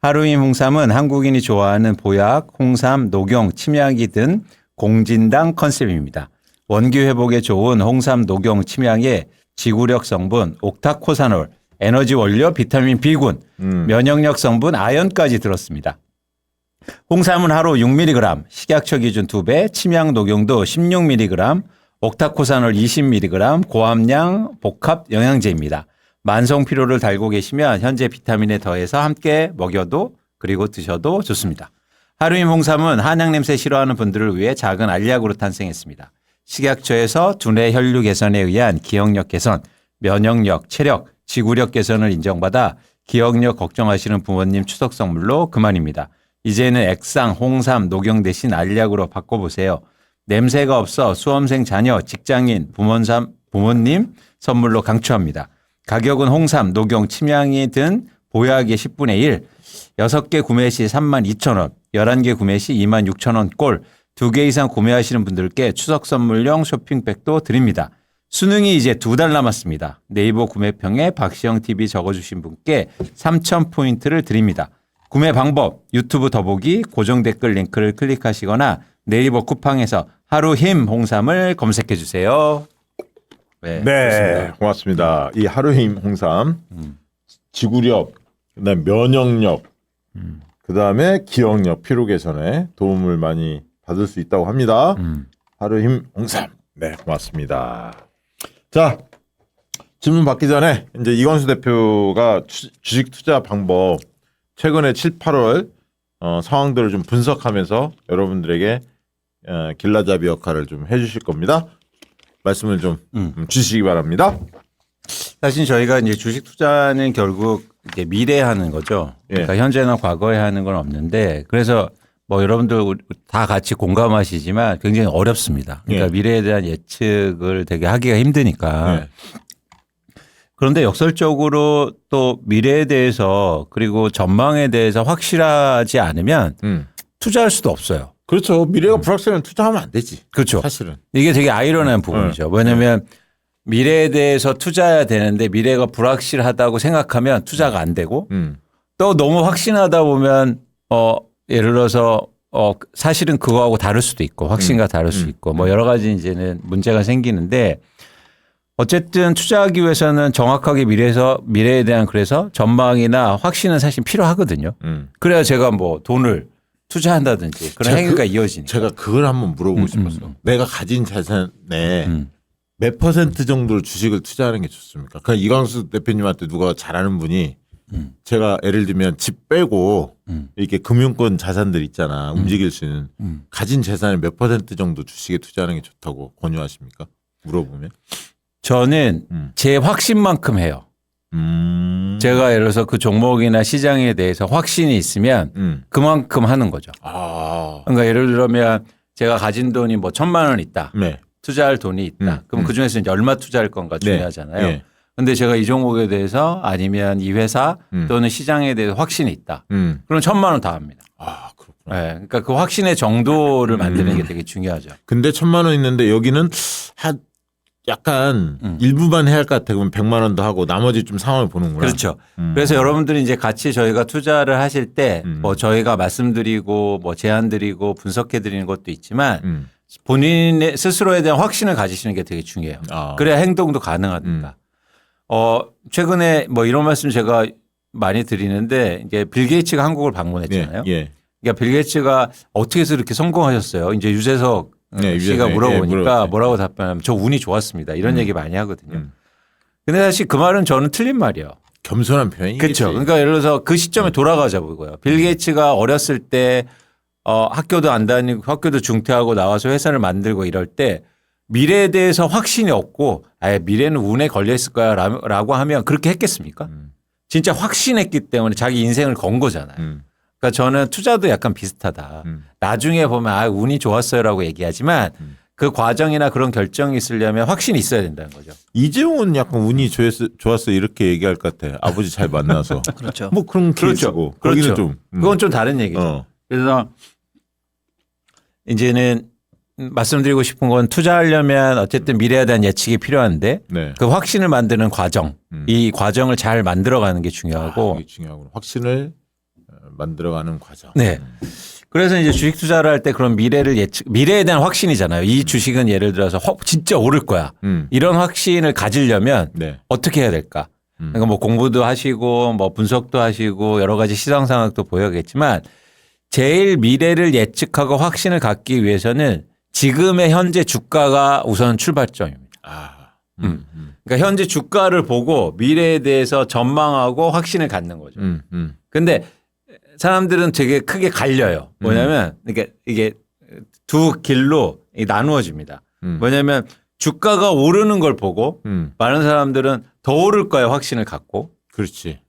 하루임 홍삼은 한국인이 좋아하는 보약, 홍삼, 녹용, 침약이 든 공진당 컨셉입니다. 원기 회복에 좋은 홍삼, 녹용, 침약에 지구력 성분, 옥타코사놀, 에너지 원료, 비타민 B군, 면역력 성분, 아연까지 들었습니다. 홍삼은 하루 6mg, 식약처 기준 2배, 침약 녹용도 16mg, 옥타코사놀 20mg, 고함량 복합 영양제입니다. 만성 피로를 달고 계시면 현재 비타민에 더해서 함께 먹여도 그리고 드셔도 좋습니다. 하루임 홍삼은 한약 냄새 싫어하는 분들을 위해 작은 알약으로 탄생했습니다. 식약처에서 두뇌 혈류 개선에 의한 기억력 개선, 면역력, 체력, 지구력 개선을 인정받아 기억력 걱정하시는 부모님 추석 선물로 그만입니다. 이제는 액상, 홍삼, 녹용 대신 알약으로 바꿔보세요. 냄새가 없어 수험생 자녀, 직장인, 부모님 선물로 강추합니다. 가격은 홍삼, 녹용, 침향이 든 보약의 10분의 1, 6개 구매 시 32,000원, 11개 구매 시 26,000원 꼴, 2개 이상 구매하시는 분들께 추석 선물용 쇼핑백도 드립니다. 수능이 이제 2달 남았습니다. 네이버 구매평에 박시영 TV 적어주신 분께 3,000포인트를 드립니다. 구매 방법 유튜브 더보기 고정 댓글 링크를 클릭하시거나 네이버 쿠팡에서 하루힘 홍삼을 검색해 주세요.
네,
좋습니다.
고맙습니다. 이 하루힘 홍삼, 지구력, 그다음에 면역력, 그다음에 기억력, 피로 개선에 도움을 많이 받을 수 있다고 합니다. 하루힘 홍삼. 네, 고맙습니다. 자, 질문 받기 전에 이제 이건수 대표가 주식 투자 방법 최근에 7, 8월 상황들을 좀 분석하면서 여러분들에게 길라잡이 역할을 좀 해주실 겁니다. 말씀을 좀 주시기 바랍니다.
사실 저희가 이제 주식 투자는 결국 이제 미래에 하는 거죠. 그러니까 현재나 과거에 하는 건 없는데 그래서 뭐 여러분들 다 같이 공감하시지만 굉장히 어렵습니다. 그러니까 미래에 대한 예측을 되게 하기가 힘드니까. 그런데 역설적으로 또 미래에 대해서 그리고 전망에 대해서 확실하지 않으면 투자할 수도 없어요.
그렇죠. 미래가 불확실하면 투자하면 안 되지.
그렇죠.
사실은.
이게 되게 아이러니한 부분이죠. 왜냐하면 미래에 대해서 투자해야 되는데 미래가 불확실하다고 생각하면 투자가 안 되고 또 너무 확신하다 보면 예를 들어서 사실은 그거하고 다를 수도 있고 확신과 다를 수 있고 뭐 여러 가지 이제는 문제가 생기는데 어쨌든 투자하기 위해서는 정확하게 미래에 대한 그래서 전망이나 확신은 사실 필요하거든요. 그래야 제가 뭐 돈을 투자한다든지 그런 행위가 이어지니까.
제가 그걸 한번 물어보고 싶었어요. 내가 가진 자산에 몇 퍼센트 정도를 주식을 투자하는 게 좋습니까? 그냥 이광수 대표님한테 누가 잘하는 분이 제가 예를 들면 집 빼고 이렇게 금융권 자산들 있잖아. 움직일 수 있는 가진 재산의 몇 퍼센트 정도 주식에 투자하는 게 좋다고 권유하십니까? 물어보면.
저는 제 확신만큼 해요. 제가 예를 들어서 그 종목이나 시장에 대해서 확신이 있으면 그만큼 하는 거죠. 그러니까 예를 들면 제가 가진 돈이 뭐 1,000만 원 있다.
네.
투자할 돈이 있다. 그럼 그중에서 이제 얼마 투자할 건가 중요하잖아요. 네. 근데 제가 이 종목에 대해서 아니면 이 회사 또는 시장에 대해서 확신이 있다. 그럼 1,000만 원 다 합니다.
아, 그렇구나.
네. 그러니까 그 확신의 정도를 만드는 게 되게 중요하죠.
근데 1,000만 원 있는데 여기는 한 약간 일부만 해야 할 것 같아. 그러면 100만 원도 하고 나머지 좀 상황을 보는구나.
그렇죠. 그래서 여러분들이 이제 같이 저희가 투자를 하실 때 뭐 저희가 말씀드리고 뭐 제안드리고 분석해 드리는 것도 있지만 본인의 스스로에 대한 확신을 가지시는 게 되게 중요해요. 그래야 행동도 가능하니까. 최근에 뭐 이런 말씀 제가 많이 드리는데 이제 빌 게이츠가 한국을 방문했잖아요.
예.
그러니까 빌 게이츠가 어떻게 해서 이렇게 성공하셨어요? 이제 유재석 씨가 물어보니까 뭐라고 답변하면 저 운이 좋았습니다. 이런 얘기 많이 하거든요. 근데 사실 그 말은 저는 틀린 말이에요.
겸손한 표현이겠지.
그렇죠. 그러니까 예를 들어서 그 시점에 돌아가자고요. 빌 게이츠가 어렸을 때 학교도 안 다니고 학교도 중퇴하고 나와서 회사를 만들고 이럴 때 미래에 대해서 확신이 없고 아예 미래는 운에 걸려 있을 거야 라고 하면 그렇게 했겠습니까? 진짜 확신했기 때문에 자기 인생을 건 거잖아요. 그러니까 저는 투자도 약간 비슷하다. 나중에 보면 운이 좋았어요라고 얘기하지만 그 과정이나 그런 결정이 있으려면 확신이 있어야 된다는 거죠.
이재용은 약간 운이 좋았어 이렇게 얘기할 것 같아. 아버지 잘 만나서.
그렇죠.
뭐 그런 케이스고. 거기는 좀.
그건 좀 다른 얘기죠. 그래서 이제는 말씀드리고 싶은 건 투자하려면 어쨌든 미래에 대한 예측이 필요한데
네.
그 확신을 만드는 과정, 이 과정을 잘 만들어가는 게 중요하고.
이게 중요하구나. 확신을 만들어가는 과정.
네. 그래서 이제 주식 투자를 할 때 그런 미래에 대한 확신이잖아요. 이 주식은 예를 들어서 진짜 오를 거야. 이런 확신을 가지려면
네.
어떻게 해야 될까? 그러니까 뭐 공부도 하시고 뭐 분석도 하시고 여러 가지 시장 상황도 보여야겠지만 제일 미래를 예측하고 확신을 갖기 위해서는 지금의 현재 주가가 우선 출발점입니다. 그러니까 현재 주가를 보고 미래에 대해서 전망하고 확신을 갖는 거죠. 근데 사람들은 되게 크게 갈려요. 뭐냐면 이게 두 길로 나누어집니다. 뭐냐면 주가가 오르는 걸 보고 많은 사람들은 더 오를 거에 확신을 갖고
그렇지.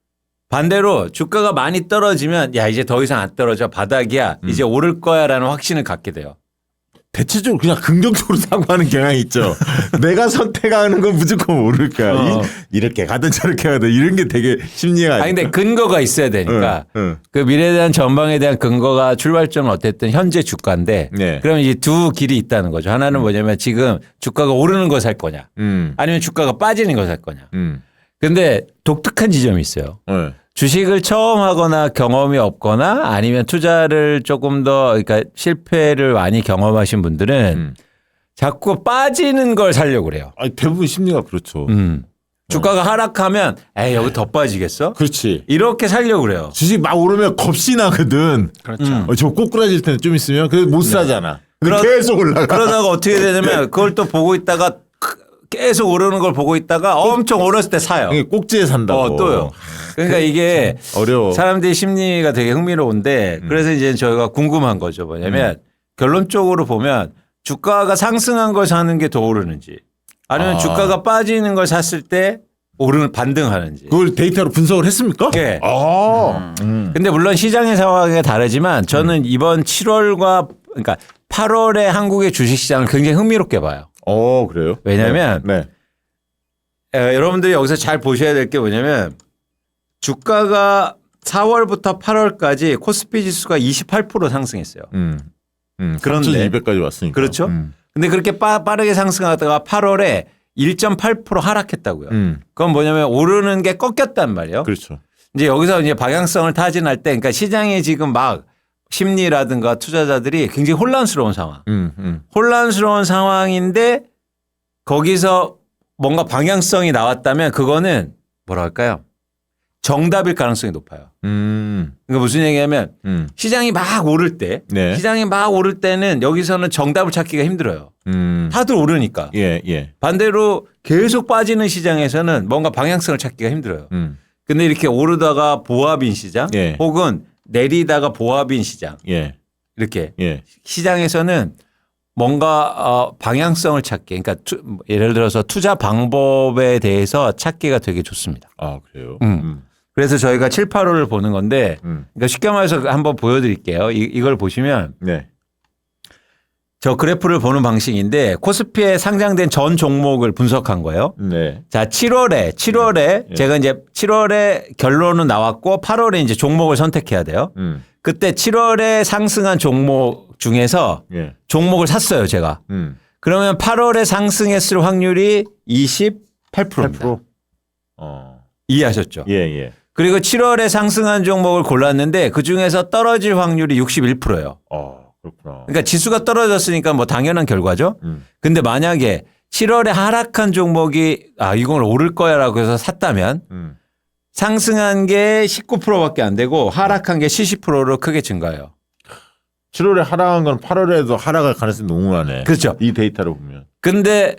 반대로 주가가 많이 떨어지면 야 이제 더 이상 안 떨어져 바닥이야 이제 오를 거야라는 확신을 갖게 돼요.
대체적으로 그냥 긍정적으로 사고하는 경향이 있죠. 내가 선택하는 건 무조건 오를 거야. 이렇게 가든 저렇게 가든 이런 게 되게 심리가.
아니 근데 근거가 있어야 되니까 그 미래에 대한 전망에 대한 근거가 출발점은 어쨌든 현재 주가인데
네.
그러면 이제 두 길이 있다는 거죠. 하나는 뭐냐면 지금 주가가 오르는 거 살 거냐 아니면 주가가 빠지는 거 살 거냐. 근데 독특한 지점이 있어요.
네.
주식을 처음 하거나 경험이 없거나 아니면 투자를 조금 더 그러니까 실패를 많이 경험하신 분들은 자꾸 빠지는 걸 사려고 그래요.
아니, 대부분 심리가 그렇죠.
주가가 하락하면 에이 여기 더 빠지겠어?
그렇지.
이렇게 사려고 그래요.
주식 막 오르면 겁이 나거든.
그렇죠.
저 꼬꾸라질 텐데 좀 있으면 그래서 못 사잖아. 계속 올라가.
그러다가 어떻게 되냐면 그걸 또 보고 있다가 계속 오르는 걸 보고 있다가 엄청 오랐을 때 사요.
꼭지에 산다고.
또요. 그러니까 이게
어려워.
사람들의 심리가 되게 흥미로운데 그래서 이제 저희가 궁금한 거죠. 뭐냐면 결론적으로 보면 주가가 상승한 걸 사는 게 더 오르는지 아니면 주가가 빠지는 걸 샀을 때 반등하는지.
그걸 데이터로 분석을 했습니까?
네.
근데
물론 시장의 상황이 다르지만 저는 이번 7월과 그러니까 8월에 한국의 주식시장을 굉장히 흥미롭게 봐요.
그래요?
왜냐하면
네.
여러분들이 여기서 잘 보셔야 될 게 뭐냐면 주가가 4월부터 8월까지 코스피 지수가 28% 상승했어요.
그런데 200까지 왔으니까.
그렇죠. 근데 그렇게 빠르게 상승하다가 8월에 1.8% 하락했다고요. 그건 뭐냐면 오르는 게 꺾였단 말이에요.
그렇죠.
이제 여기서 이제 방향성을 타진할 때 그러니까 시장이 지금 막 심리라든가 투자자들이 굉장히 혼란스러운 상황.
음.
혼란스러운 상황인데 거기서 뭔가 방향성이 나왔다면 그거는 뭐라 할까요? 정답일 가능성이 높아요. 그러니까 무슨 얘기냐면 시장이 막 오를 때,
네.
시장이 막 오를 때는 여기서는 정답을 찾기가 힘들어요. 다들 오르니까.
예.
반대로 계속 빠지는 시장에서는 뭔가 방향성을 찾기가 힘들어요. 근데 이렇게 오르다가 보합인 시장
예.
혹은 내리다가 보합인 시장
예.
이렇게
예.
시장에서는 뭔가 방향성을 찾기 그러니까 예를 들어서 투자 방법에 대해서 찾기가 되게 좋습니다.
아, 그래요?
그래서 저희가 7, 8호를 보는 건데 그러니까 쉽게 말해서 한번 보여드릴게요. 이걸 보시면
네.
저 그래프를 보는 방식인데 코스피에 상장된 전 종목을 분석한 거예요.
네.
자, 7월에 제가 이제 7월에 결론은 나왔고 8월에 이제 종목을 선택해야 돼요. 그때 7월에 상승한 종목 중에서
예.
종목을 샀어요, 제가. 그러면 8월에 상승했을 확률이 28%입니다.
8%?
이해하셨죠?
예.
그리고 7월에 상승한 종목을 골랐는데 그 중에서 떨어질 확률이 61%예요.
그렇구나.
그러니까 지수가 떨어졌으니까 뭐 당연한 결과죠. 근데 만약에 7월에 하락한 종목이 이건 오를 거야라고 해서 샀다면 상승한 게 19%밖에 안 되고 하락한 게 70%로 크게 증가해요.
7월에 하락한 건 8월에도 하락할 가능성이 농후하네.
그렇죠.
이 데이터로 보면.
근데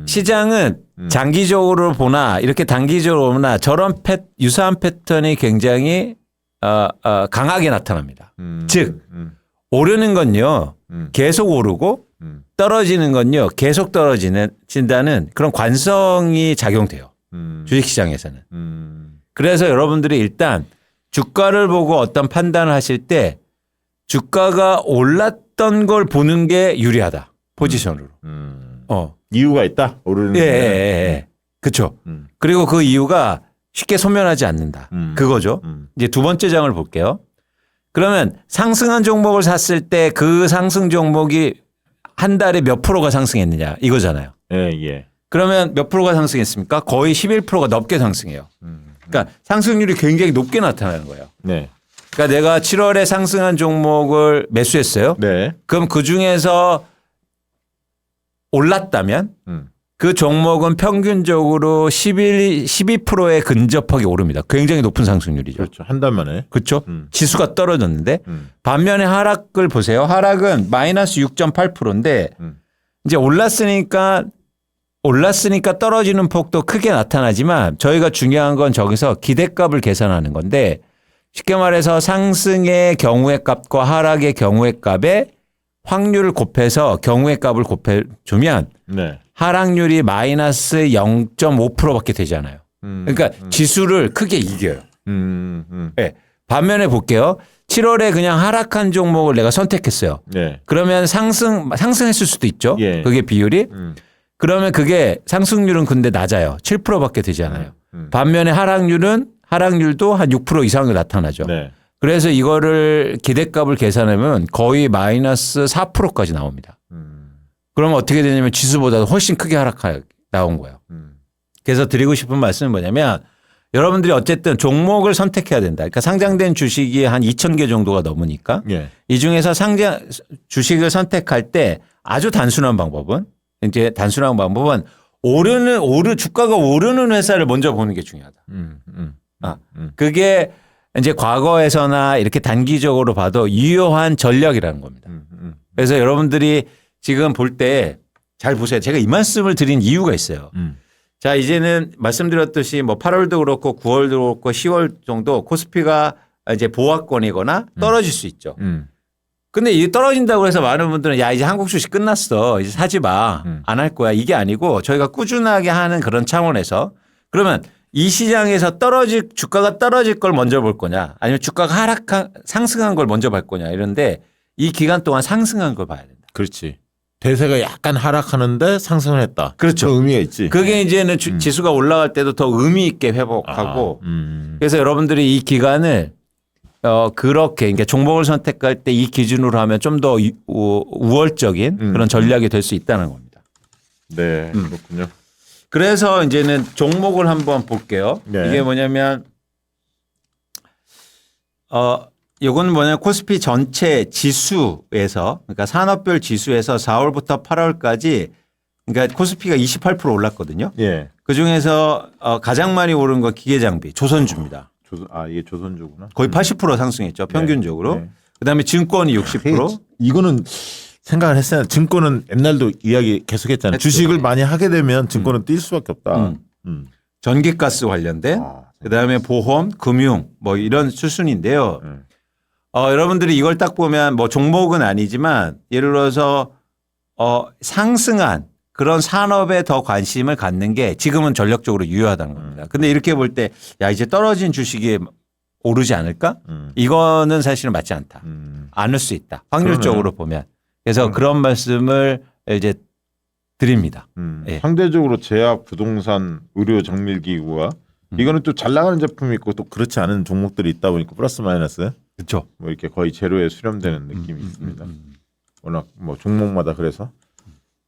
시장은 장기적으로 보나 이렇게 단기적으로 보나 저런 유사한 패턴이 굉장히 강하게 나타납니다. 즉 오르는 건요 계속 오르고 떨어지는 건요 계속 떨어진다는 그런 관성이 작용돼요. 주식시장에서는. 그래서 여러분들이 일단 주가를 보고 어떤 판단을 하실 때 주가가 올랐던 걸 보는 게 유리하다. 포지션으로.
이유가 있다. 오르는.
예. 그렇죠. 그리고 그 이유가 쉽게 소멸하지 않는다. 그거죠. 이제 두 번째 장을 볼게요. 그러면 상승한 종목을 샀을 때 그 상승 종목이 한 달에 몇 프로가 상승했느냐 이거잖아요.
예.
그러면 몇 프로가 상승했습니까? 거의 11%가 넘게 상승해요. 그러니까 상승률이 굉장히 높게 나타나는 거예요.
네.
그러니까 내가 7월에 상승한 종목을 매수했어요.
네.
그럼 그 중에서 올랐다면 그 종목은 평균적으로 12%에 근접하게 오릅니다. 굉장히 높은 상승률이죠.
그렇죠. 한 달 만에.
그렇죠. 지수가 떨어졌는데 반면에 하락을 보세요. 하락은 마이너스 6.8%인데 이제 올랐으니까 떨어지는 폭도 크게 나타나지만 저희가 중요한 건 저기서 기대값을 계산하는 건데 쉽게 말해서 상승의 경우의 값과 하락의 경우의 값에 확률을 곱해서 경우의 값을 곱해주면
네.
하락률이 마이너스 0.5%밖에 되잖아요. 그러니까 지수를 크게 이겨요. 네. 반면에 볼게요. 7월에 그냥 하락한 종목을 내가 선택했어요.
네.
그러면 상승했을 수도 있죠.
예.
그게 비율이. 그러면 그게 상승률은 근데 낮아요. 7%밖에 되지 않아요. 반면에 하락률도 한 6% 이상으로 나타나죠.
네.
그래서 이거를 기대값을 계산하면 거의 마이너스 4%까지 나옵니다. 그러면 어떻게 되냐면 지수보다 훨씬 크게 나온 거예요. 그래서 드리고 싶은 말씀은 뭐냐면 여러분들이 어쨌든 종목을 선택해야 된다. 그러니까 상장된 주식이 한 2,000개 정도가 넘으니까
예.
이 중에서 주식을 선택할 때 아주 단순한 방법은 주가가 오르는 회사를 먼저 보는 게 중요하다. 그게 이제 과거에서나 이렇게 단기적으로 봐도 유효한 전략이라는 겁니다. 그래서 여러분들이 지금 볼 때 잘 보세요. 제가 이 말씀을 드린 이유가 있어요. 자, 이제는 말씀드렸듯이 뭐 8월도 그렇고 9월도 그렇고 10월 정도 코스피가 이제 보합권이거나 떨어질 수 있죠. 근데 이 떨어진다고 해서 많은 분들은 야, 이제 한국 주식 끝났어. 이제 사지 마. 안 할 거야. 이게 아니고 저희가 꾸준하게 하는 그런 차원에서 그러면 이 시장에서 주가가 떨어질 걸 먼저 볼 거냐 아니면 주가가 상승한 걸 먼저 볼 거냐 이런데 이 기간 동안 상승한 걸 봐야 된다.
그렇지. 대세가 약간 하락하는데 상승을 했다.
그렇죠.
그 의미가 있지.
그게 이제는 지수가 올라갈 때도 더 의미 있게 회복하고 그래서 여러분들이 이 기간을 그렇게 그러니까 종목을 선택할 때 이 기준으로 하면 좀 더 우월적인 그런 전략이 될 수 있다는 겁니다.
네, 그렇군요.
그래서 이제는 종목을 한번 볼게요.
네.
이게 뭐냐면 요건 뭐냐 코스피 전체 지수에서 그러니까 산업별 지수에서 4월부터 8월까지 그러니까 코스피가 28% 올랐거든요.
예.
그 중에서 가장 많이 오른 거 기계장비 조선주입니다.
이게 조선주구나.
거의 80% 상승했죠 평균적으로.
네.
그다음에 증권이 60%.
이거는 생각을 했어요. 증권은 옛날도 이야기 계속했잖아요.
했죠.
주식을 많이 하게 되면 증권은 뛸 수밖에 없다.
전기가스 관련된 그다음에 보험, 금융 뭐 이런 수순인데요. 여러분들이 이걸 딱 보면 뭐 종목은 아니지만 예를 들어서 상승한 그런 산업에 더 관심을 갖는 게 지금은 전략적으로 유효하다는 겁니다. 근데 이렇게 볼 때 야 이제 떨어진 주식이 오르지 않을까? 이거는 사실은 맞지 않다. 않을 수 있다. 확률적으로 보면. 그래서 그런 말씀을 이제 드립니다. 예.
상대적으로 제약, 부동산, 의료, 정밀기구가 이거는 또 잘 나가는 제품이 있고 또 그렇지 않은 종목들이 있다 보니까 플러스 마이너스
그렇죠.
뭐 이렇게 거의 제로에 수렴되는 느낌이 있습니다. 워낙 뭐 종목마다 그래서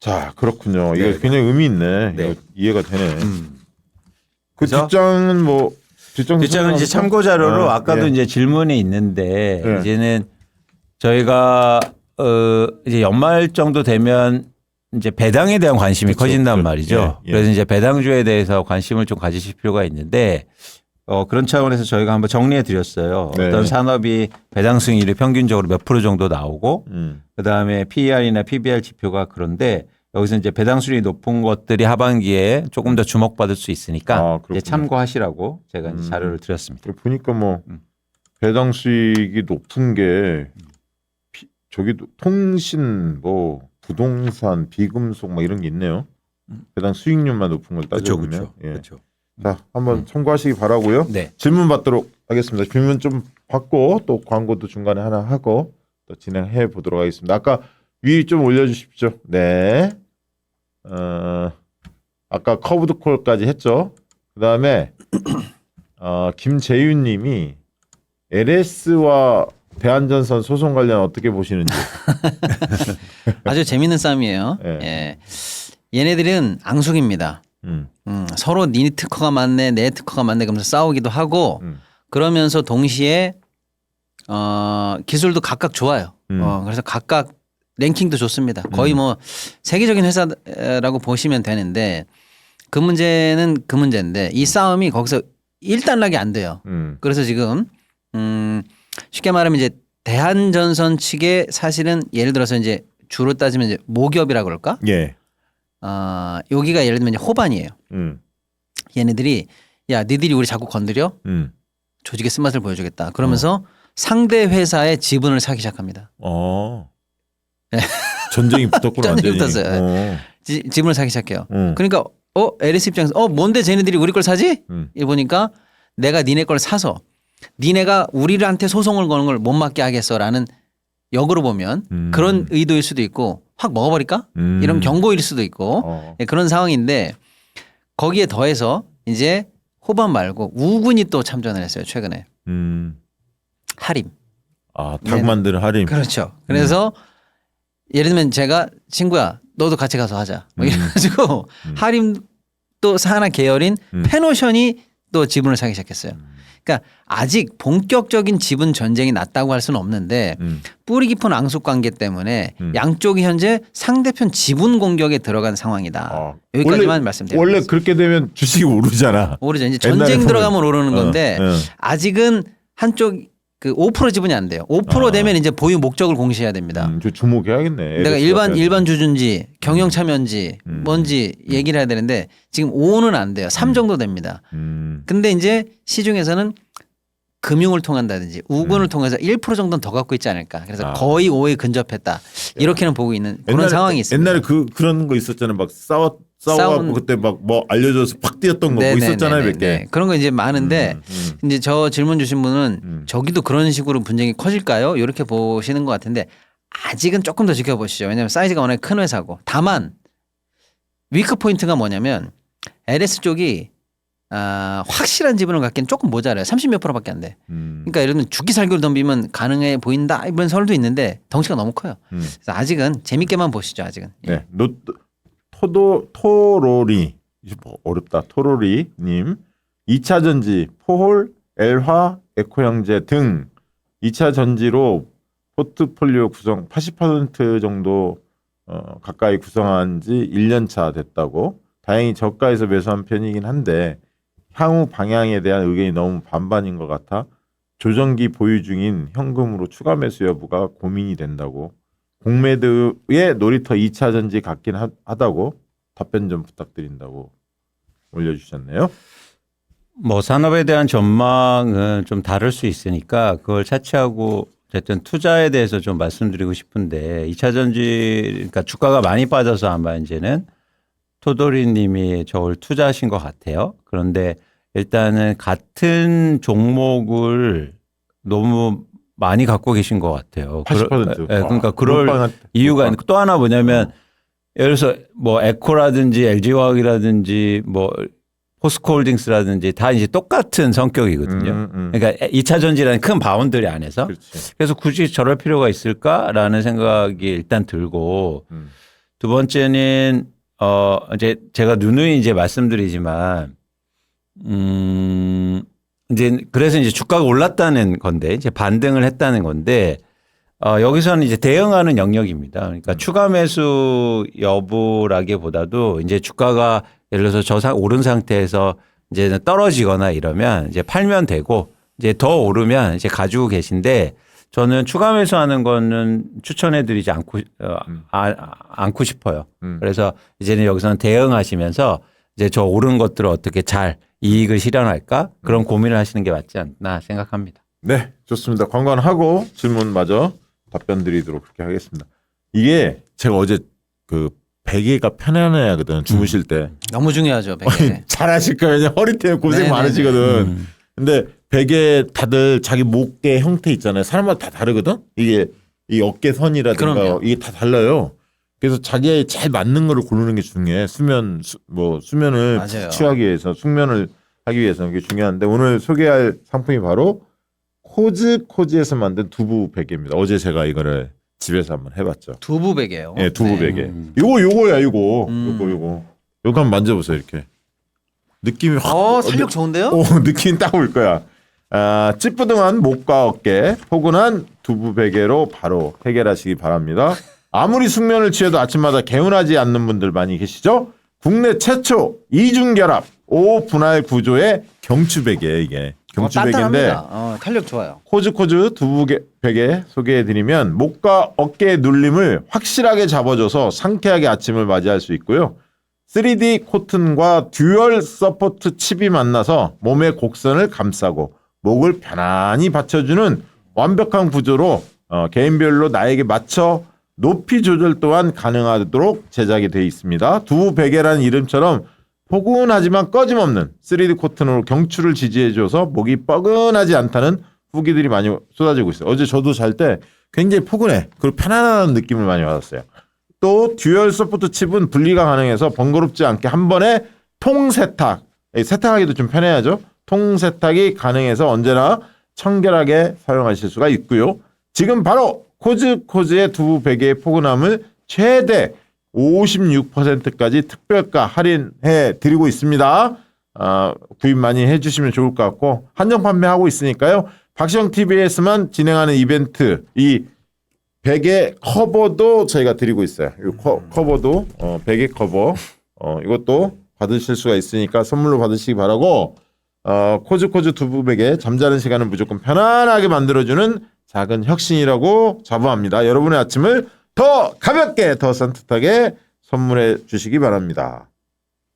자 그렇군요. 이거
네.
굉장히 의미 있네.
네.
이거 이해가 되네. 그
그죠?
뒷장은 뭐
뒷장은 이제 참고 자료로 아까도
예.
이제 질문이 있는데
예.
이제는 저희가 이제 연말 정도 되면 이제 배당에 대한 관심이
그쵸,
커진단
그쵸.
말이죠.
예, 예.
그래서 이제 배당주에 대해서 관심을 좀 가지실 필요가 있는데 그런 차원에서 저희가 한번 정리해 드렸어요.
네.
어떤 산업이 배당 수익률이 평균적으로 몇 프로 정도 나오고 그다음에 PER이나 PBR 지표가 그런데 여기서 이제 배당 수익이 높은 것들이 하반기에 조금 더 주목받을 수 있으니까
그렇군요.
이제 참고하시라고 제가 이제 자료를 드렸습니다.
보니까 뭐 배당 수익이 높은 게 저기도 통신 뭐 부동산 비금속 막 이런 게 있네요. 배당 수익률만 높은 걸 따져보면 예.
그렇죠.
자 한번 참고하시기 바라고요.
네.
질문 받도록 하겠습니다. 질문 좀 받고 또 광고도 중간에 하나 하고 또 진행해 보도록 하겠습니다. 아까 위 좀 올려주십시오. 네. 아까 커브드 콜까지 했죠. 그 다음에 김재윤님이 LS와 대한전선 소송 관련 어떻게 보시는지.
아주 재밌는 싸움이에요.
예.
예. 얘네들은 앙숙입니다. 서로 네 특허가 맞네, 내 특허가 맞네 그러면서 싸우기도 하고 그러면서 동시에 기술도 각각 좋아요. 그래서 각각 랭킹도 좋습니다. 거의 뭐 세계적인 회사라고 보시면 되는데 그 문제는 그 문제인데 이 싸움이 거기서 일단락이 안 돼요. 그래서 지금 쉽게 말하면 이제 대한전선 측에 사실은 예를 들어서 이제 주로 따지면 이제 모기업이라 그럴까?
예.
여기가 예를 들면 이제 호반이에요.
음.
얘네들이 야 니들이 우리 자꾸 건드려? 조직의 쓴맛을 보여주겠다. 그러면서
어.
상대 회사의 지분을 사기 시작합니다.
전쟁이 붙었구나.
전쟁이
완전히.
붙었어요. 지분을 사기 시작해요.
음.
그러니까 LS 입장에서 뭔데 쟤네들이 우리 걸 사지? 이 보니까 내가 니네 걸 사서 니네가 우리한테 소송을 거는 걸 못 맡게 하겠어라는 역으로 보면 그런 의도일 수도 있고 확 먹어버릴까? 이런 경고일 수도 있고 예, 그런 상황인데 거기에 더해서 이제 호반 말고 우군이 또 참전을 했어요. 최근에. 하림.
닭 만드는 하림.
그렇죠. 그래서 예를 들면 제가 친구야 너도 같이 가서 하자. 뭐 이래가지고 하림 또 하나 계열인 페노션이 또 지분을 사기 시작했어요. 그러니까 아직 본격적인 지분 전쟁이 났다고 할 수는 없는데 뿌리 깊은 앙숙 관계 때문에 양쪽이 현재 상대편 지분 공격에 들어간 상황이다. 여기까지만 말씀드립니다.
원래 그렇게 되면 주식이 오르잖아.
오르죠. 이제 전쟁 들어가면 오르는 건데
어.
아직은 한쪽 그 5% 지분이 안 돼요. 5% 되면 이제 보유 목적을 공시해야 됩니다.
저 주목해야겠네.
내가 일반 주주인지 경영 참여인지 뭔지 얘기를 해야 되는데 지금 5는 안 돼요. 3 정도 됩니다. 근데 이제 시중에서는 금융을 통한다든지 우군을 통해서 1% 정도는 더 갖고 있지 않을까. 그래서 거의 5에 근접했다. 이렇게는 보고 있는 그런 상황이 있습니다.
옛날에 그런 거 있었잖아요. 막 싸워갖고 그때 막 뭐 알려줘서 팍 뛰었던 거 뭐 있었잖아요. 몇 개.
그런 거 이제 많은데 이제 저 질문 주신 분은 저기도 그런 식으로 분쟁이 커질까요? 이렇게 보시는 것 같은데 아직은 조금 더 지켜보시죠. 왜냐하면 사이즈가 워낙 큰 회사고. 다만 위크 포인트가 뭐냐면 LS 쪽이 확실한 지분을 갖기는 조금 모자라요. 30몇 %밖에 안 돼. 그러니까 예를 들면 죽기 살기로 덤비면 가능해 보인다 이런 설도 있는데 덩치가 너무 커요. 그래서 아직은 재밌게만 보시죠. 아직은.
네. 토로리 뭐 어렵다. 토로리님 2차 전지 포홀, 엘화, 에코 형제 등 2차 전지로 포트폴리오 구성 80% 정도 가까이 구성한 지 1년 차 됐다고. 다행히 저가에서 매수한 편이긴 한데 향후 방향에 대한 의견이 너무 반반인 것 같아 조정기 보유 중인 현금으로 추가 매수 여부가 고민이 된다고. 공매도의 놀이터 2차 전지 같긴 하다고 답변 좀 부탁드린다고 올려주셨네요.
뭐 산업에 대한 전망은 좀 다를 수 있으니까 그걸 차치하고 어쨌든 투자에 대해서 좀 말씀드리고 싶은데 2차 전지 그러니까 주가가 많이 빠져서 아마 이제는 토도리 님이 저걸 투자하신 것 같아요. 그런데 일단은 같은 종목을 너무 많이 갖고 계신 것 같아요.
80%.
그러니까 그럴 이유가 또 하나 뭐냐면 예를 들어서 뭐 에코라든지 LG화학이라든지 뭐 포스코홀딩스라든지 다 이제 똑같은 성격이거든요. 그러니까 2차 전지라는 큰 바운더리 안에서.
그렇지.
그래서 굳이 저럴 필요가 있을까라는 생각이 일단 들고 두 번째는 이제 제가 누누이 이제 말씀드리지만 이제 그래서 이제 주가가 올랐다는 건데 이제 반등을 했다는 건데 여기서는 이제 대응하는 영역입니다. 그러니까 추가 매수 여부라기보다도 이제 주가가 예를 들어서 오른 상태에서 이제 떨어지거나 이러면 이제 팔면 되고 이제 더 오르면 이제 가지고 계신데 저는 추가 매수하는 거는 추천해드리지 않고 싶어요. 그래서 이제는 여기서는 대응하시면서 이제 저 오른 것들을 어떻게 잘 이익을 실현할까 그런 고민을 하시는 게 맞지 않나 생각합니다.
네, 좋습니다. 관광하고 질문 마저 답변 드리도록 그렇게 하겠습니다. 이게 제가 어제 그 베개가 편안해야 하거든 주무실 때.
너무 중요하죠. 베개.
잘하실 거예요. 왜냐면 허리 때문에 고생
네네네.
많으시거든. 근데 베개 다들 자기 목의 형태 있잖아요. 사람마다 다 다르거든. 이게 이 어깨선이라든가
그럼요.
이게 다 달라요. 그래서 자기에 잘 맞는 거를 고르는 게 중요해. 수면을
맞아요.
취하기 위해서 숙면을 하기 위해서는 그게 중요한데 오늘 소개할 상품이 바로 코즈에서 만든 두부 베개입니다. 어제 제가 이거를 집에서 한번 해봤죠.
두부 베개요.
예, 두부
네.
베개. 요거야 요거. 요거 한번 만져보세요 이렇게. 느낌이 확.
탄력 좋은데요?
느낌 딱 올 거야. 찌뿌둥한 목과 어깨, 포근한 두부 베개로 바로 해결하시기 바랍니다. 아무리 숙면을 취해도 아침마다 개운하지 않는 분들 많이 계시죠? 국내 최초 이중결합 5분할 구조의 경추 베개 이게. 경추 베개인데
단단합니다. 탄력 좋아요.
코즈 두부 베개 소개해드리면 목과 어깨의 눌림을 확실하게 잡아줘서 상쾌하게 아침을 맞이할 수 있고요. 3D 코튼과 듀얼 서포트 칩이 만나서 몸의 곡선을 감싸고 목을 편안히 받쳐주는 완벽한 구조로 개인별로 나에게 맞춰 높이 조절 또한 가능하도록 제작이 되어 있습니다. 두부 베개라는 이름처럼 포근하지만 꺼짐없는 3D 코튼으로 경추를 지지해줘서 목이 뻐근하지 않다는 후기들이 많이 쏟아지고 있어요. 어제 저도 잘 때 굉장히 포근해. 그리고 편안한 느낌을 많이 받았어요. 또 듀얼 서포트 칩은 분리가 가능해서 번거롭지 않게 한 번에 통세탁, 세탁하기도 좀 편해야죠. 통세탁이 가능해서 언제나 청결하게 사용하실 수가 있고요. 지금 바로 코즈의 두부 베개의 포근함을 최대 56%까지 특별가 할인해 드리고 있습니다. 구입 많이 해주시면 좋을 것 같고 한정 판매하고 있으니까요. 박시영 TV에서만 진행하는 이벤트 이 베개 커버도 저희가 드리고 있어요. 이 커버도 베개 커버 이것도 받으실 수가 있으니까 선물로 받으시기 바라고 코즈 두부 베개 잠자는 시간을 무조건 편안하게 만들어주는 작은 혁신이라고 자부합니다. 여러분의 아침을 더 가볍게 더 산뜻하게 선물해 주시기 바랍니다.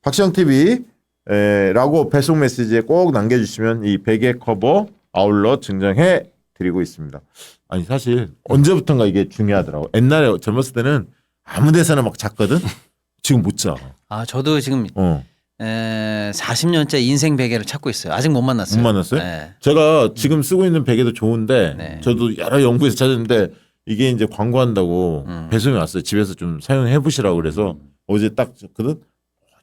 박시영 TV라고 배송 메시지에 꼭 남겨주시면 이 베개 커버 아울러 증정해 드리고 있습니다. 아니 사실 언제부턴가 이게 중요하더라고. 옛날에 젊었을 때는 아무 데서나 막 잤거든. 지금 못 자.
저도 지금 40년째 인생 베개를 찾고 있어요. 아직 못 만났어요.
못 만났어요?
네.
제가 지금 쓰고 있는 베개도 좋은데
네.
저도 여러 연구에서 찾았는데 이게 이제 광고한다고 배송이 왔어요. 집에서 좀 사용해 보시라고 그래서 어제 딱 줬거든.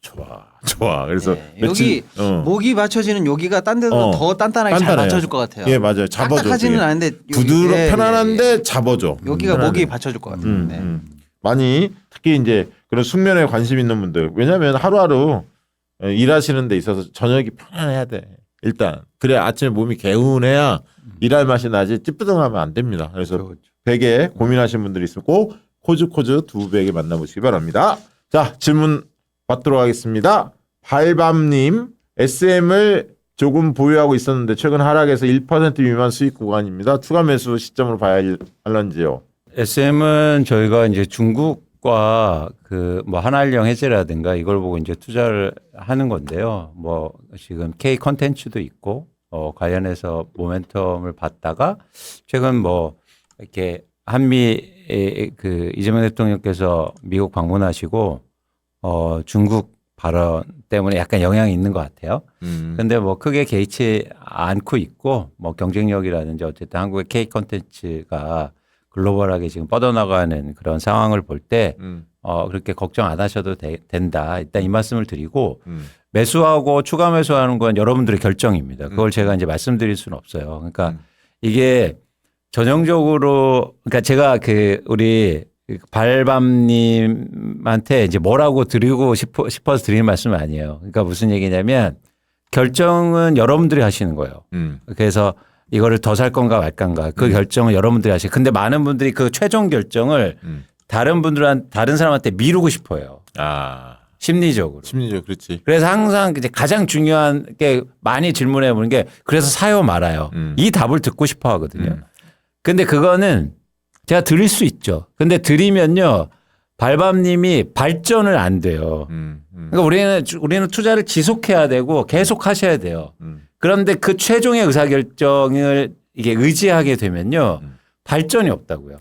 좋아. 그래서
여기 목이 받쳐지는 여기가 딴 데도 더 단단하게 잘 받쳐줄 것 같아요.
예, 맞아요. 잡아줘.
딱딱하지는 않은데
편안한데 잡아줘.
여기가 목이 받쳐줄 것 같아요.
많이 특히 이제 그런 숙면에 관심 있는 분들 왜냐하면 하루하루 일하시는 데 있어서 저녁이 편안해야 돼. 일단 그래 아침에 몸이 개운해야 일할 맛이 나지 찌뿌둥하면 안 됩니다. 그래서
그렇죠.
베개 고민하시는 분들이 있으면 꼭 코즈 두 베개 만나보시기 바랍니다. 자 질문 받도록 하겠습니다. 발밤님 SM을 조금 보유하고 있었는데 최근 하락해서 1% 미만 수익 구간입니다. 추가 매수 시점으로 봐야 할런지요.
SM은 저희가 이제 중국과 그 뭐 한알령 해제라든가 이걸 보고 이제 투자를 하는 건데요. 뭐 지금 K 컨텐츠도 있고 관련해서 모멘텀을 봤다가 최근 뭐 이렇게 한미 그 이재명 대통령께서 미국 방문하시고 중국 발언 때문에 약간 영향이 있는 것 같아요. 근데 뭐 크게 개의치 않고 있고 뭐 경쟁력이라든지 어쨌든 한국의 K 컨텐츠가 글로벌하게 지금 뻗어나가는 그런 상황을 볼 때 그렇게 걱정 안 하셔도 된다. 일단 이 말씀을 드리고 매수하고 추가 매수하는 건 여러분들의 결정입니다. 그걸 제가 이제 말씀드릴 수는 없어요. 그러니까 이게 전형적으로 그러니까 제가 그 우리 발밤님한테 이제 뭐라고 드리고 싶어서 드리는 말씀은 아니에요. 그러니까 무슨 얘기냐면 결정은 여러분들이 하시는 거예요. 그래서 이거를 더 살 건가 말 건가 그 결정은 여러분들이 하시고 근데 많은 분들이 그 최종 결정을 다른 사람한테 미루고 싶어요.
아
심리적으로.
그렇지.
그래서 항상 이제 가장 중요한 게 많이 질문해 보는 게 그래서 사요 말아요. 이 답을 듣고 싶어 하거든요. 근데 그거는 제가 드릴 수 있죠. 근데 드리면요. 발밤님이 발전을 안 돼요. 그러니까 우리는 투자를 지속해야 되고 계속 하셔야 돼요. 그런데 그 최종의 의사결정을 이게 의지하게 되면요. 발전이 없다고요.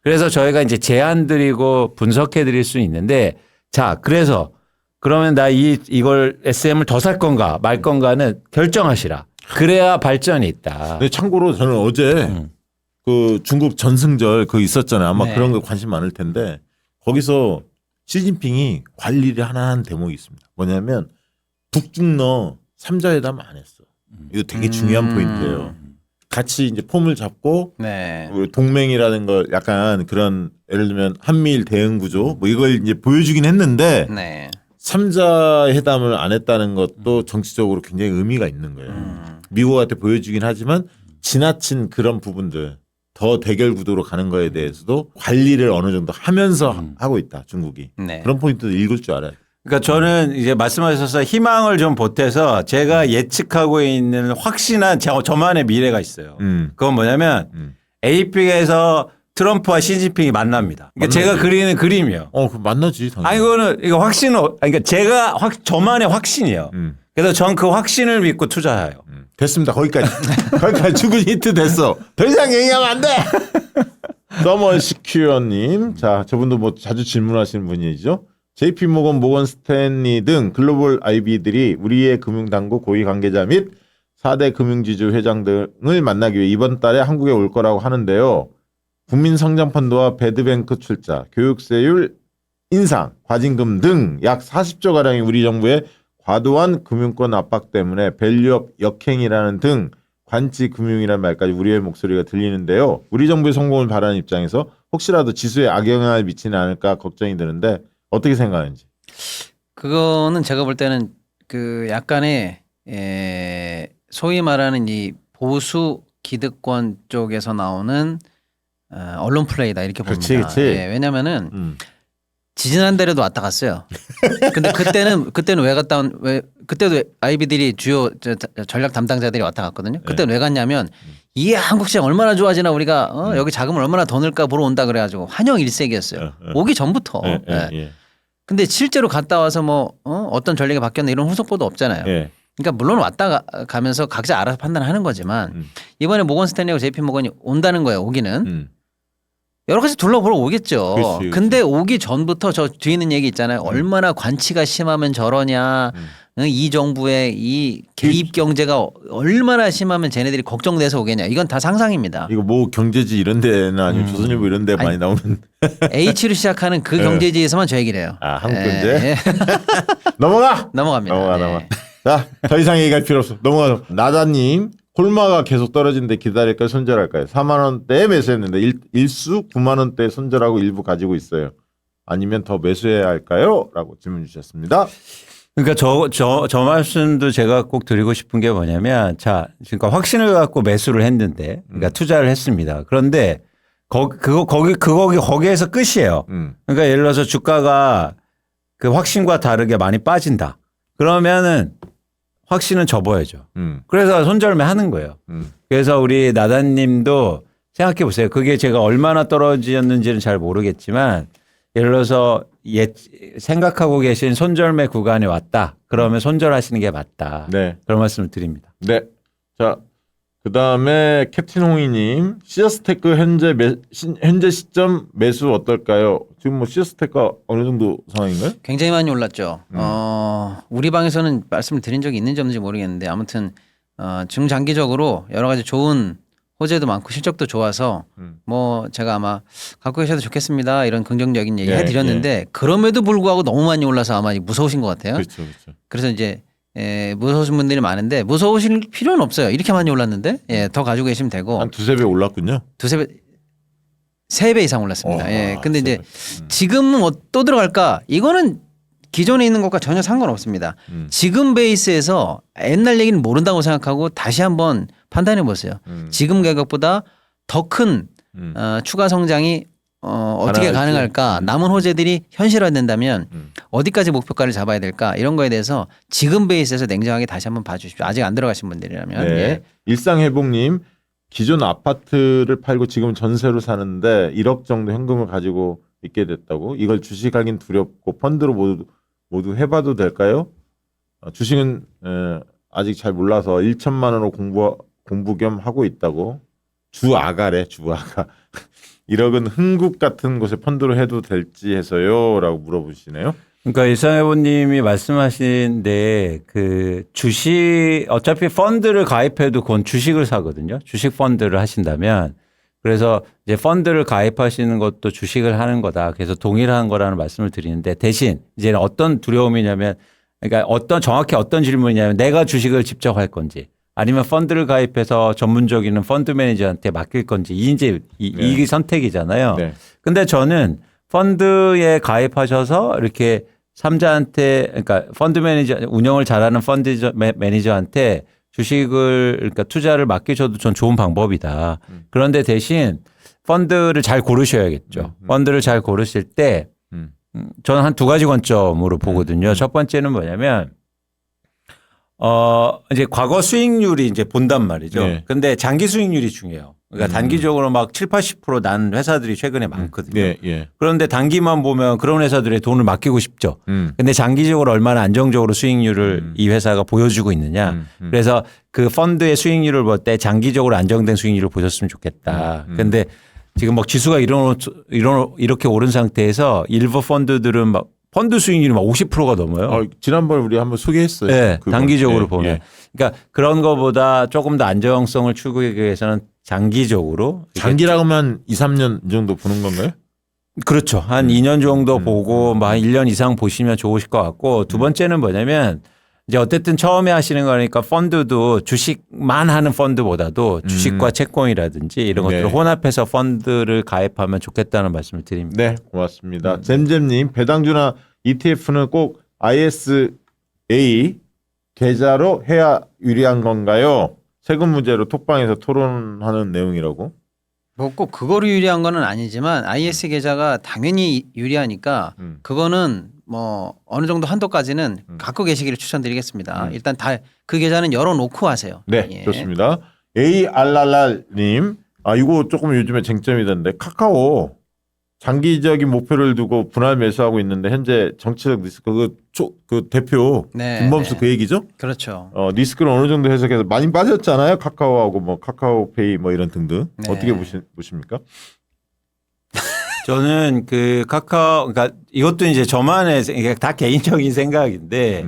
그래서 저희가 이제 제안 드리고 분석해 드릴 수 있는데 자, 그래서 그러면 나 이걸 SM을 더 살 건가 말 건가는 결정하시라. 그래야 발전이 있다.
근데 참고로 저는 어제 그 중국 전승절 그 있었잖아요. 아마
네.
그런 거 관심 많을 텐데 거기서 시진핑이 관리를 하나 한 대목이 있습니다. 뭐냐면 북중러 3자회담 안 했어. 이거 되게 중요한 포인트예요. 같이 이제 폼을 잡고
네.
동맹이라는 걸 약간 그런 예를 들면 한미일 대응 구조 뭐 이걸 이제 보여주긴 했는데
네.
3자 회담을 안 했다는 것도 정치적으로 굉장히 의미가 있는 거예요. 미국한테 보여주긴 하지만 지나친 그런 부분들 더 대결 구도로 가는 거에 대해서도 관리를 어느 정도 하면서 하고 있다 중국이.
네.
그런 포인트도 읽을 줄 알아요.
그러니까 저는 이제 말씀하셔서 희망을 좀 보태서 제가 예측하고 있는 확신한 저만의 미래가 있어요. 그건 뭐냐면 APEC에서 트럼프와 시진핑이 만납니다. 그러니까 제가 그리는 그림이요.
그 만나지. 당연히.
아니 그거는 이거 확신은 그러니까 제가 저만의 확신이에요. 그래서 전 그 확신을 믿고 투자해요.
됐습니다. 거기까지. 거기까지 죽은 히트 됐어. 더 이상 얘기하면 안 돼. 서머 시큐어님. 자, 저분도 뭐 자주 질문하시는 분이죠. JP모건, 모건 스탠리 등 글로벌 IB들이 우리의 금융당국 고위 관계자 및 4대 금융지주 회장 등을 만나기 위해 이번 달에 한국에 올 거라고 하는데요. 국민성장펀드와 배드뱅크 출자, 교육세율 인상, 과징금 등 약 40조가량이 우리 정부의 과도한 금융권 압박 때문에 밸류업 역행이라는 등 관치금융이라는 말까지 우리의 목소리가 들리는데요. 우리 정부의 성공을 바라는 입장에서 혹시라도 지수에 악영향을 미치지 않을까 걱정이 드는데 어떻게 생각하는지.
그거는 제가 볼 때는 그 약간의 소위 말하는 이 보수 기득권 쪽에서 나오는 언론 플레이다 이렇게 봅니다.
그렇지.
예, 왜냐면은 지지난달에도 왔다 갔어요. 근데 그때는 왜 갔다 왜 그때도 아이비들이 주요 전략 담당자들이 왔다 갔거든요. 그때는 왜 갔냐면 이 한국 시장 얼마나 좋아지나 우리가 여기 자금을 얼마나 더 넣을까 보러 온다 그래가지고 환영 일색이었어요. 오기 전부터. 예. 근데 실제로 갔다 와서 뭐 어떤 전략이 바뀌었나 이런 후속 보도 없잖아요.
예.
그러니까 물론 왔다 가면서 각자 알아서 판단하는 거지만 이번에 모건 스탠리하고 JP 모건이 온다는 거예요. 오기는. 여러 가지 둘러보러 오겠죠.
그렇지.
근데 오기 전부터 저 뒤에 있는 얘기 있잖아요. 얼마나 관치가 심하면 저러냐. 이 정부의 이 개입 경제가 얼마나 심하면 쟤네들이 걱정돼서 오겠냐. 이건 다 상상입니다.
이거 뭐 경제지 이런 데나 아니면 조선일보 이런 데 많이 나오는
H로 시작하는 그 경제지에서만 저 얘기를 해요.
한국 경제.
예.
넘어가.
넘어갑니다.
넘어가. 자, 더 이상 얘기할 필요 없어. 넘어가. 나다님. 콜마가 계속 떨어지는데 기다릴까요? 손절할까요? 4만 원대에 매수했는데 일수 9만 원대에 손절하고 일부 가지고 있어요. 아니면 더 매수해야 할까요? 라고 질문 주셨습니다.
그러니까 저 말씀도 제가 꼭 드리고 싶은 게 뭐냐면 자, 그러니까 확신을 갖고 매수를 했는데 그러니까 투자를 했습니다. 그런데 거기에서 끝이에요. 그러니까 예를 들어서 주가가 그 확신과 다르게 많이 빠진다. 그러면은 확신은 접어야죠. 그래서 손절매 하는 거예요. 그래서 우리 나단님도 생각해 보세요. 그게 제가 얼마나 떨어졌는지는 잘 모르겠지만 예를 들어서 생각하고 계신 손절매 구간에 왔다. 그러면 손절하시는 게 맞다.
네.
그런 말씀을 드립니다.
네. 자, 그 다음에 캡틴 홍이님, 시어스테크 현재 시점 매수 어떨까요? 지금 뭐 시어스테크가 어느 정도 상황인가요?
굉장히 많이 올랐죠. 우리 방에서는 말씀을 드린 적이 있는지 없는지 모르겠는데 아무튼 중장기적으로 여러 가지 좋은 호재도 많고 실적도 좋아서 뭐 제가 아마 갖고 계셔도 좋겠습니다 이런 긍정적인 얘기 해드렸는데 그럼에도 불구하고 너무 많이 올라서 아마 무서우신 것 같아요.
그렇죠, 그렇죠.
그래서 이제 무서우신 분들이 많은데 무서우실 필요는 없어요. 이렇게 많이 올랐는데 더 가지고 계시면 되고
한 두세 배 올랐군요.
두세 배, 세 배 이상 올랐습니다. 예. 근데 이제
3배.
지금은 또 들어갈까? 이거는 기존에 있는 것과 전혀 상관없습니다. 지금 베이스에서 옛날 얘기는 모른다고 생각하고 다시 한번 판단해 보세요. 지금 가격보다 더 큰 추가 성장이 어떻게 가능할까? 남은 호재들이 현실화된다면 어디까지 목표가를 잡아야 될까? 이런 거에 대해서 지금 베이스에서 냉정하게 다시 한번 봐주십시오. 아직 안 들어가신 분들이라면.
네.
예.
일상회복님, 기존 아파트를 팔고 지금 전세로 사는데 1억 정도 현금을 가지고 있게 됐다고. 이걸 주식하긴 두렵고 펀드로 모두 해봐도 될까요? 주식은 아직 잘 몰라서 1천만 원으로 공부 겸 하고 있다고. 주아가래, 주아가. 1억은 흥국 같은 곳에 펀드로 해도 될지 해서요? 라고 물어보시네요.
그러니까 일상회보님이 말씀하시는데 그 주식 어차피 펀드를 가입해도 그건 주식을 사거든요. 주식 펀드를 하신다면 그래서 이제 펀드를 가입하시는 것도 주식을 하는 거다. 그래서 동일한 거라는 말씀을 드리는데 대신 이제 어떤 두려움이냐면 그러니까 정확히 어떤 질문이냐면 내가 주식을 직접 할 건지 아니면 펀드를 가입해서 전문적인 펀드 매니저한테 맡길 건지 이게 선택이잖아요.
네.
근데 저는 펀드에 가입하셔서 이렇게 삼자한테 그러니까 펀드 매니저 운영을 잘하는 펀드 매니저한테 주식을 그러니까 투자를 맡기셔도 전 좋은 방법이다. 그런데 대신 펀드를 잘 고르셔야겠죠. 펀드를 잘 고르실 때 저는 한 두 가지 관점으로 보거든요. 첫 번째는 뭐냐면 이제 과거 수익률이 이제 본단 말이죠.
네.
근데 장기 수익률이 중요해요. 그러니까 단기적으로 막 7, 80%난 회사들이 최근에 많거든요.
네, 예.
그런데 단기만 보면 그런 회사들의 돈을 맡기고 싶죠. 근데 장기적으로 얼마나 안정적으로 수익률을 이 회사가 보여주고 있느냐. 그래서 그 펀드의 수익률을 볼 때 장기적으로 안정된 수익률을 보셨으면 좋겠다. 근데 지금 막 지수가 이렇게 오른 상태에서 일부 펀드들은 막 펀드 수익률이 막 50%가 넘어요.
지난번에 우리 한번 소개했어요.
네,
그거.
단기적으로
예,
보면.
예.
그러니까 그런 거보다 조금 더 안정성을 추구하기 위해서는 장기적으로.
장기라고 하면 2, 3년 정도 보는 건가요?
그렇죠. 한 2년 정도 보고 뭐 한 1년 이상 보시면 좋으실 것 같고 두 번째는 뭐냐면 이제 어쨌든 처음에 하시는 거니까 펀드도 주식만 하는 펀드보다도 주식과 채권이라든지 이런 것들을
네.
혼합해서 펀드를 가입하면 좋겠다는 말씀을 드립니다.
네, 고맙습니다. 잼잼님, 배당주나 ETF는 꼭 ISA 계좌로 해야 유리한 건가요? 세금 문제로 톡방에서 토론하는 내용이라고.
뭐 꼭 그거로 유리한 거는 아니지만 IS 계좌가 당연히 유리하니까 그거는 뭐 어느 정도 한도까지는 갖고 계시기를 추천드리겠습니다. 일단 다 그 계좌는 열어놓고 하세요.
네,
예.
좋습니다. ARRR님, 이거 조금 요즘에 쟁점이던데 카카오 장기적인 목표를 두고 분할 매수하고 있는데 현재 정치적 리스크 그 대표
네,
김범수
네.
그 얘기죠?
그렇죠.
리스크를 어느 정도 해석해서 많이 빠졌잖아요. 카카오하고 뭐 카카오페이 뭐 이런 등등.
네.
어떻게 보십니까?
저는 그 카카오, 그러니까 이것도 이제 저만의 이게 다 개인적인 생각인데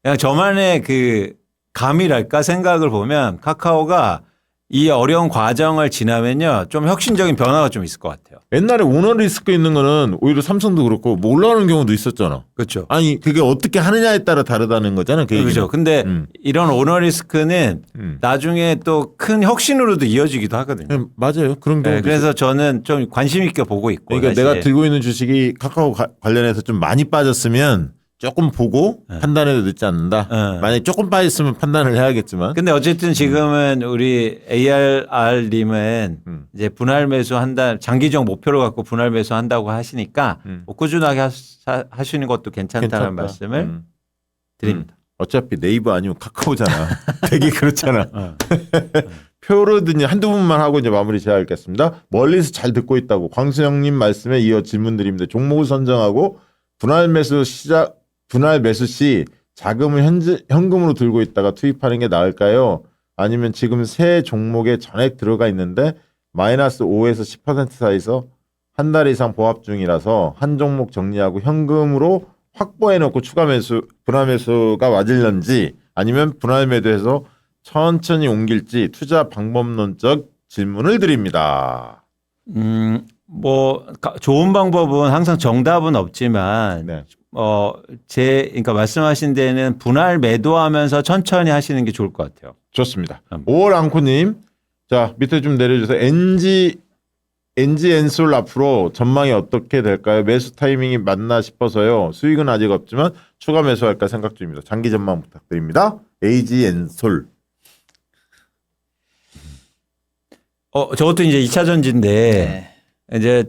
그냥 저만의 그 감이랄까 생각을 보면 카카오가 이 어려운 과정을 지나면요 좀 혁신적인 변화가 좀 있을 것 같아요.
옛날에 오너 리스크 있는 거는 오히려 삼성도 그렇고 뭐 올라가는 경우도 있었잖아.
그렇죠.
아니 그게 어떻게 하느냐에 따라 다르다는 거잖아. 그 얘기는.
그렇죠. 근데 이런 오너 리스크는 나중에 또 큰 혁신으로도 이어지기도 하거든요.
네, 맞아요. 그런 경우.
네, 그래서 저는 좀 관심 있게 보고 있고.
그러니까
사실.
내가 들고 있는 주식이 카카오 관련해서 좀 많이 빠졌으면 조금 보고 판단해도 늦지 않는다. 만약에 조금 빠졌으면 판단을 해야겠지만.
근데 어쨌든 지금은 우리 ARR님은 이제 분할 매수한다, 장기적 목표를 갖고 분할 매수한다고 하시니까 뭐 꾸준하게 하시는 것도 괜찮다는
괜찮다.
말씀을 드립니다.
어차피 네이버 아니면 카카오잖아. 되게 그렇잖아. 표로든지 한두 분만 하고 이제 마무리 지어야겠습니다. 멀리서 잘 듣고 있다고 광수형님 말씀에 이어 질문 드립니다. 종목을 선정하고 분할 매수 시 자금을 현금으로 들고 있다가 투입하는 게 나을까요? 아니면 지금 새 종목에 전액 들어가 있는데 마이너스 5에서 10% 사이에서 한 달 이상 보합 중이라서 한 종목 정리하고 현금으로 확보해 놓고 추가 매수, 분할 매수가 맞을런지 아니면 분할 매도해서 천천히 옮길지 투자 방법론적 질문을 드립니다.
뭐 좋은 방법은 항상 정답은 없지만
네.
그러니까 말씀하신 데는 분할 매도하면서 천천히 하시는 게 좋을 것 같아요.
좋습니다. 5월 앙코님, 자 밑에 좀 내려주세요. NG 엔솔 앞으로 전망이 어떻게 될까요? 매수 타이밍이 맞나 싶어서요. 수익은 아직 없지만 추가 매수할까 생각 중입니다. 장기 전망 부탁드립니다. AG 엔솔.
저것도 이제 2차 전지인데 이제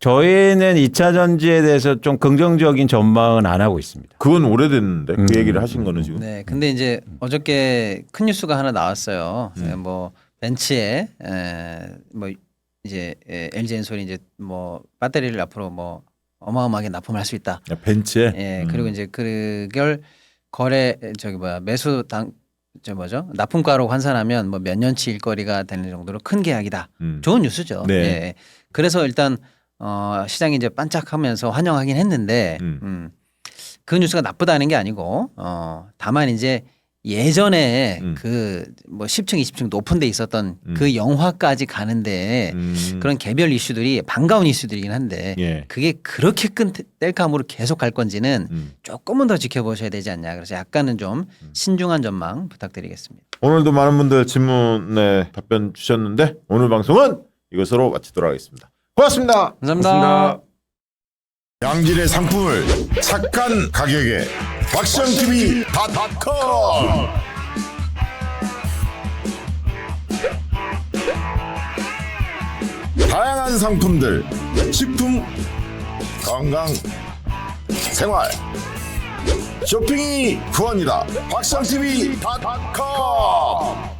저희는 2차 전지에 대해서 좀 긍정적인 전망은 안 하고 있습니다.
그건 오래됐는데 그 얘기를 하신 거는 지금.
네, 근데 이제 어저께 큰 뉴스가 하나 나왔어요. 뭐 벤츠에 뭐 이제 LG엔솔이 이제 뭐 배터리를 앞으로 뭐 어마어마하게 납품을 할 수 있다.
벤츠에.
예, 그리고 이제 그걸 거래 매수 납품가로 환산하면 뭐 몇 년치 일거리가 되는 정도로 큰 계약이다. 좋은 뉴스죠.
네.
예. 그래서 일단 시장이 이제 반짝하면서 환영하긴 했는데 그 뉴스가 나쁘다는 게 아니고 다만 이제 예전에 그 뭐 10층, 20층 높은 데 있었던 그 영화까지 가는데 그런 개별 이슈들이 반가운 이슈들이긴 한데
예.
그게 그렇게 큰 뗄감으로 계속 갈 건지는 조금은 더 지켜보셔야 되지 않냐. 그래서 약간은 좀 신중한 전망 부탁드리겠습니다.
오늘도 많은 분들 질문에 답변 주셨는데 오늘 방송은 이것으로 마치도록 하겠습니다. 고맙습니다.
감사합니다.
양질의 상품을 착한 가격에 박시영TV.com 다양한 상품들 식품, 건강, 생활 쇼핑이 구원이다. 박시영TV.com